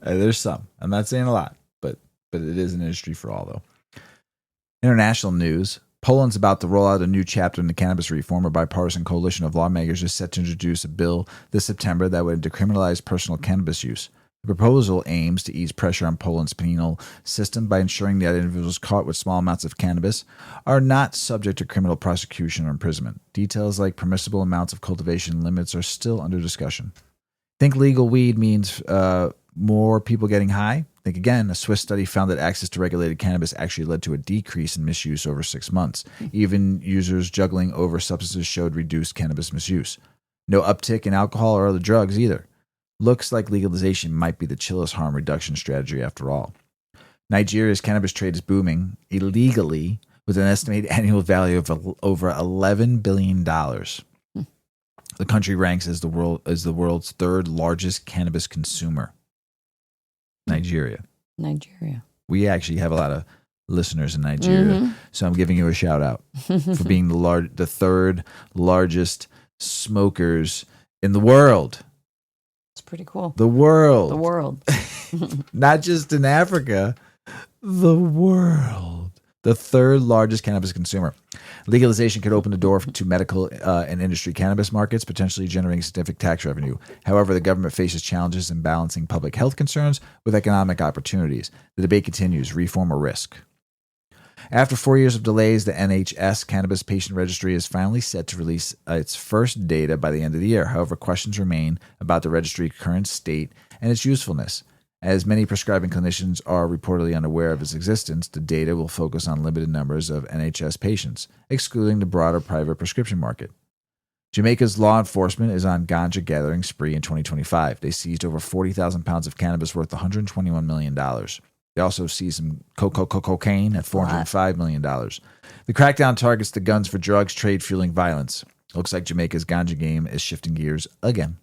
There's some. I'm not saying a lot, but it is an industry for all, though. International news. Poland's about to roll out a new chapter in the cannabis reform. A bipartisan coalition of lawmakers is set to introduce a bill this September that would decriminalize personal cannabis use. The proposal aims to ease pressure on Poland's penal system by ensuring that individuals caught with small amounts of cannabis are not subject to criminal prosecution or imprisonment. Details like permissible amounts of cultivation limits are still under discussion. Think legal weed means more people getting high? Think again. A Swiss study found that access to regulated cannabis actually led to a decrease in misuse over 6 months. Even users juggling over substances showed reduced cannabis misuse. No uptick in alcohol or other drugs either. Looks like legalization might be the chillest harm reduction strategy after all. Nigeria's cannabis trade is booming illegally with an estimated annual value of over $11 billion. The country ranks as the world's third largest cannabis consumer. Nigeria. We actually have a lot of listeners in Nigeria, so I'm giving you a shout out for being the third largest smokers in the world. It's pretty cool. The world. Not just in Africa, the world. The third largest cannabis consumer. Legalization could open the door to medical and industry cannabis markets, potentially generating significant tax revenue. However, the government faces challenges in balancing public health concerns with economic opportunities. The debate continues, reform or risk. After 4 years of delays, the NHS Cannabis Patient Registry is finally set to release its first data by the end of the year. However, questions remain about the registry's current state and its usefulness. As many prescribing clinicians are reportedly unaware of its existence, the data will focus on limited numbers of NHS patients, excluding the broader private prescription market. Jamaica's law enforcement is on ganja gathering spree in 2025. They seized over 40,000 pounds of cannabis worth $121 million. They also seized some cocaine at $405 million. The crackdown targets the guns for drugs trade fueling violence. Looks like Jamaica's ganja game is shifting gears again.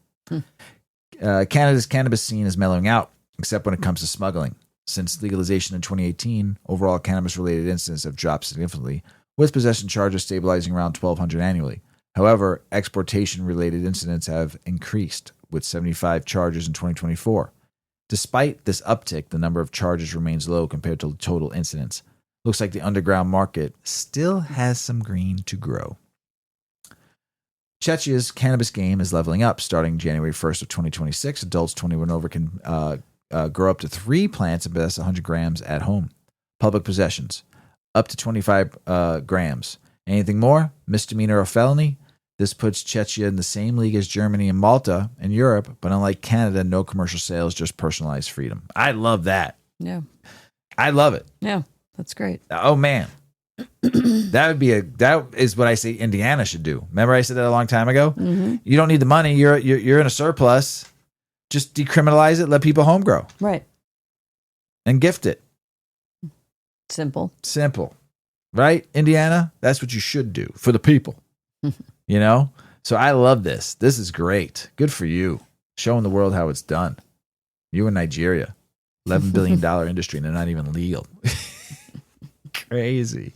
Canada's cannabis scene is mellowing out, except when it comes to smuggling. Since legalization in 2018, overall cannabis-related incidents have dropped significantly, with possession charges stabilizing around 1,200 annually. However, exportation-related incidents have increased, with 75 charges in 2024. Despite this uptick, the number of charges remains low compared to total incidents. Looks like the underground market still has some green to grow. Czechia's cannabis game is leveling up. Starting January 1st of 2026, adults 21 over can grow up to 3 plants and possess 100 grams at home. Public possessions, up to 25 grams. Anything more, misdemeanor or felony. This puts Czechia in the same league as Germany and Malta in Europe, but unlike Canada, no commercial sales, just personalized freedom. I love that. Yeah. I love it. Yeah, that's great. Oh, man. That is what I say Indiana should do. Remember I said that a long time ago? Mm-hmm. You don't need the money. You're in a surplus. Just decriminalize it. Let people home grow. Right. And gift it. Simple. Right? Indiana? That's what you should do for the people. You know? So I love this. This is great. Good for you. Showing the world how it's done. You in Nigeria. $11 billion industry and they're not even legal. Crazy.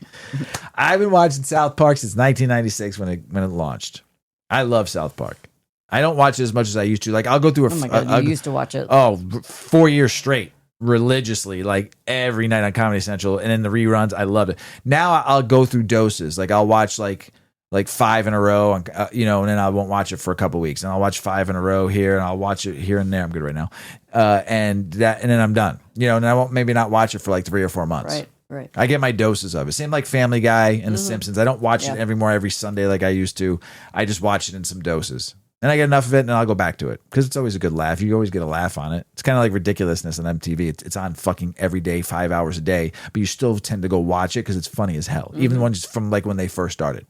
I've been watching South Park since 1996 when it launched. I love South Park. I don't watch it as much as I used to. Like I'll go through Oh my God, you used to watch it. 4 years straight, religiously, like every night on Comedy Central, and in the reruns, I loved it. Now I'll go through doses. Like I'll watch like 5 in a row, and then I won't watch it for a couple weeks, and I'll watch 5 in a row here, and I'll watch it here and there. I'm good right now, and then I'm done. And I won't maybe not watch it for like 3 or 4 months. Right. I get my doses of it. Same like Family Guy and The Simpsons. I don't watch it every Sunday like I used to. I just watch it in some doses. And I get enough of it, and I'll go back to it because it's always a good laugh. You always get a laugh on it. It's kind of like Ridiculousness on MTV. It's on fucking every day, 5 hours a day, but you still tend to go watch it because it's funny as hell. Even the ones from like when they first started.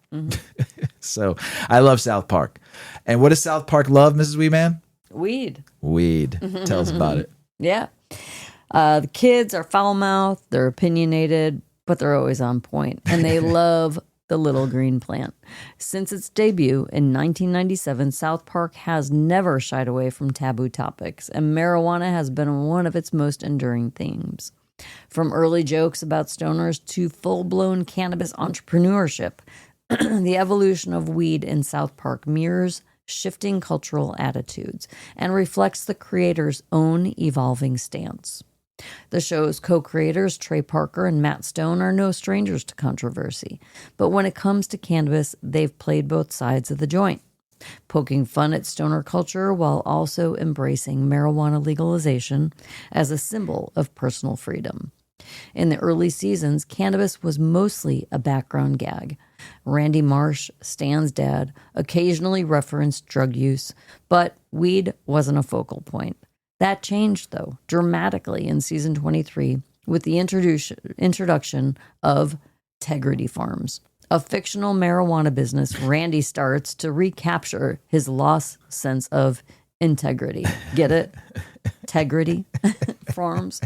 So I love South Park. And what does South Park love, Mrs. Weedman? Weed. Tell us about it. Yeah. The kids are foul-mouthed, they're opinionated, but they're always on point, and they love the little green plant. Since its debut in 1997, South Park has never shied away from taboo topics, and marijuana has been one of its most enduring themes. From early jokes about stoners to full-blown cannabis entrepreneurship, The evolution of weed in South Park mirrors shifting cultural attitudes and reflects the creator's own evolving stance. The show's co-creators, Trey Parker and Matt Stone, are no strangers to controversy, but when it comes to cannabis, they've played both sides of the joint, poking fun at stoner culture while also embracing marijuana legalization as a symbol of personal freedom. In the early seasons, cannabis was mostly a background gag. Randy Marsh, Stan's dad, occasionally referenced drug use, but weed wasn't a focal point. That changed, though, dramatically in season 23 with the introduction of Tegrity Farms, a fictional marijuana business Randy starts to recapture his lost sense of integrity. Get it? Tegrity Farms.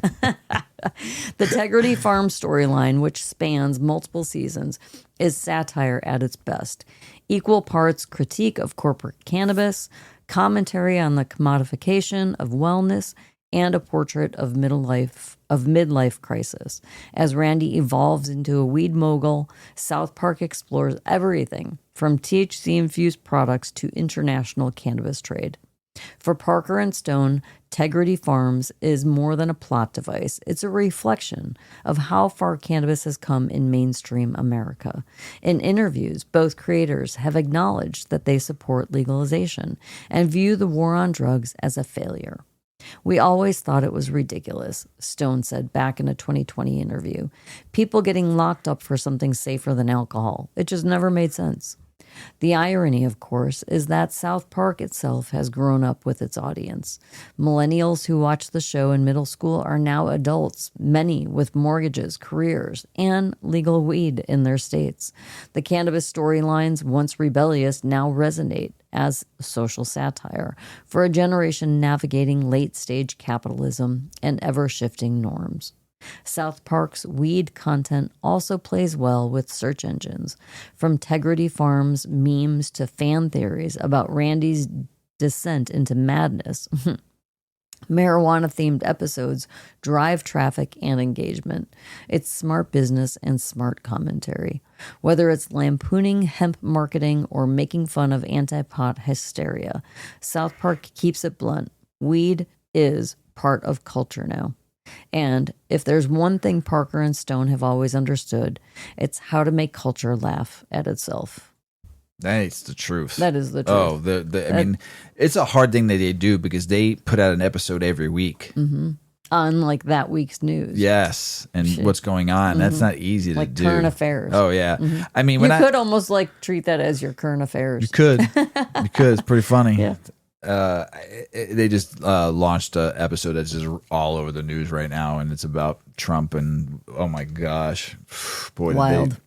The Tegrity Farm storyline, which spans multiple seasons, is satire at its best. Equal parts critique of corporate cannabis, commentary on the commodification of wellness, and a portrait of midlife crisis. As Randy evolves into a weed mogul, South Park explores everything from THC-infused products to international cannabis trade. For Parker and Stone, Tegrity Farms is more than a plot device. It's a reflection of how far cannabis has come in mainstream America. In interviews, both creators have acknowledged that they support legalization and view the war on drugs as a failure. "We always thought it was ridiculous," Stone said back in a 2020 interview. "People getting locked up for something safer than alcohol. It just never made sense." The irony, of course, is that South Park itself has grown up with its audience. Millennials who watched the show in middle school are now adults, many with mortgages, careers, and legal weed in their states. The cannabis storylines, once rebellious, now resonate as social satire for a generation navigating late-stage capitalism and ever-shifting norms. South Park's weed content also plays well with search engines, from Tegrity Farms memes to fan theories about Randy's descent into madness. Marijuana-themed episodes drive traffic and engagement. It's smart business and smart commentary. Whether it's lampooning hemp marketing or making fun of anti-pot hysteria, South Park keeps it blunt. Weed is part of culture now. And if there's one thing Parker and Stone have always understood, it's how to make culture laugh at itself. That's the truth. That is the truth. Oh, I mean, it's a hard thing that they do because they put out an episode every week. Mm-hmm. On like that week's news. Yes. And what's going on. Mm-hmm. That's not easy to do. Like current affairs. Oh, yeah. Mm-hmm. I mean, you could almost like treat that as your current affairs. You could. You could. It's pretty funny. Yeah. They just launched an episode that's just all over the news right now, and it's about Trump, and oh my gosh, boy, wild.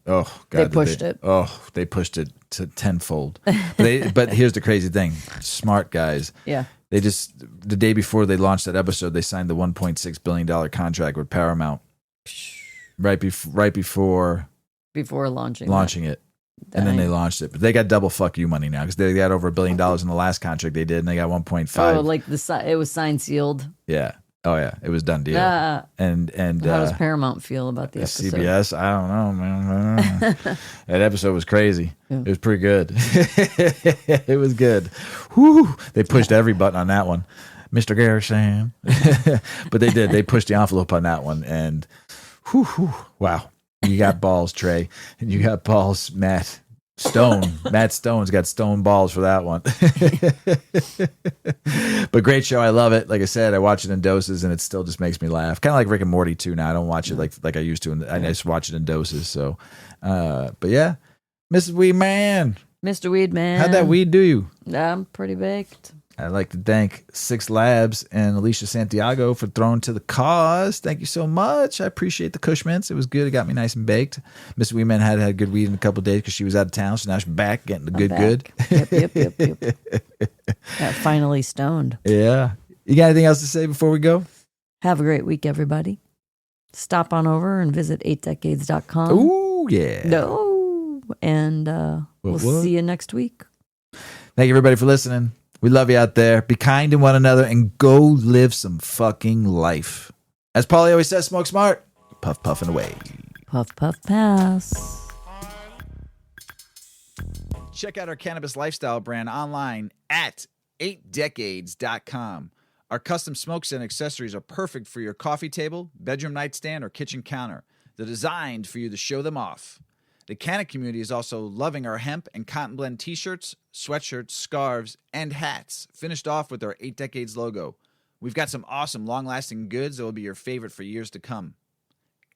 They pushed it. Oh, they pushed it to tenfold. But here's the crazy thing: smart guys. Yeah. They just the day before they launched that episode, they signed the $1.6 billion contract with Paramount. Right before launching it. And then they launched it, but they got double fuck you money now because they got over $1 billion in the last contract they did, and they got 1.5. Oh, like it was signed sealed. Yeah. Oh yeah, it was done deal. And how does Paramount feel about the episode? CBS, I don't know, man. That episode was crazy. Yeah. It was pretty good. It was good. Whew. They pushed every button on that one, Mr. Garrison. But they did. They pushed the envelope on that one, and wow. You got balls, Trey, and you got balls, Matt Stone. Matt Stone's got stone balls for that one. But great show. I love it. Like I said, I watch it in doses, and it still just makes me laugh. Kind of like Rick and Morty too. Now I don't watch it like I used to. I just watch it in doses. So, but yeah, Mrs Weedman, Mr. Weedman, how'd that weed do you? I'm pretty baked. I'd like to thank Six Labs and Alicia Santiago for throwing to the cause. Thank you so much. I appreciate the Kush Mints. It was good. It got me nice and baked. Miss Weedman had good weed in a couple of days because she was out of town, so now she's back getting the good. Yep. Got finally stoned. Yeah. You got anything else to say before we go? Have a great week, everybody. Stop on over and visit 8decades.com. Ooh, yeah. No. And we'll see you next week. Thank you, everybody, for listening. We love you out there. Be kind to one another and go live some fucking life. As Paulie always says, smoke smart. Puff, puffing away. Puff, puff, pass. Check out our cannabis lifestyle brand online at 8decades.com. Our custom smokes and accessories are perfect for your coffee table, bedroom nightstand, or kitchen counter. They're designed for you to show them off. The Canna community is also loving our hemp and cotton blend t-shirts, sweatshirts, scarves, and hats, finished off with our 8 Decades logo. We've got some awesome long-lasting goods that will be your favorite for years to come.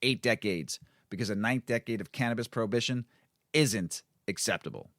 8 Decades, because a ninth decade of cannabis prohibition isn't acceptable.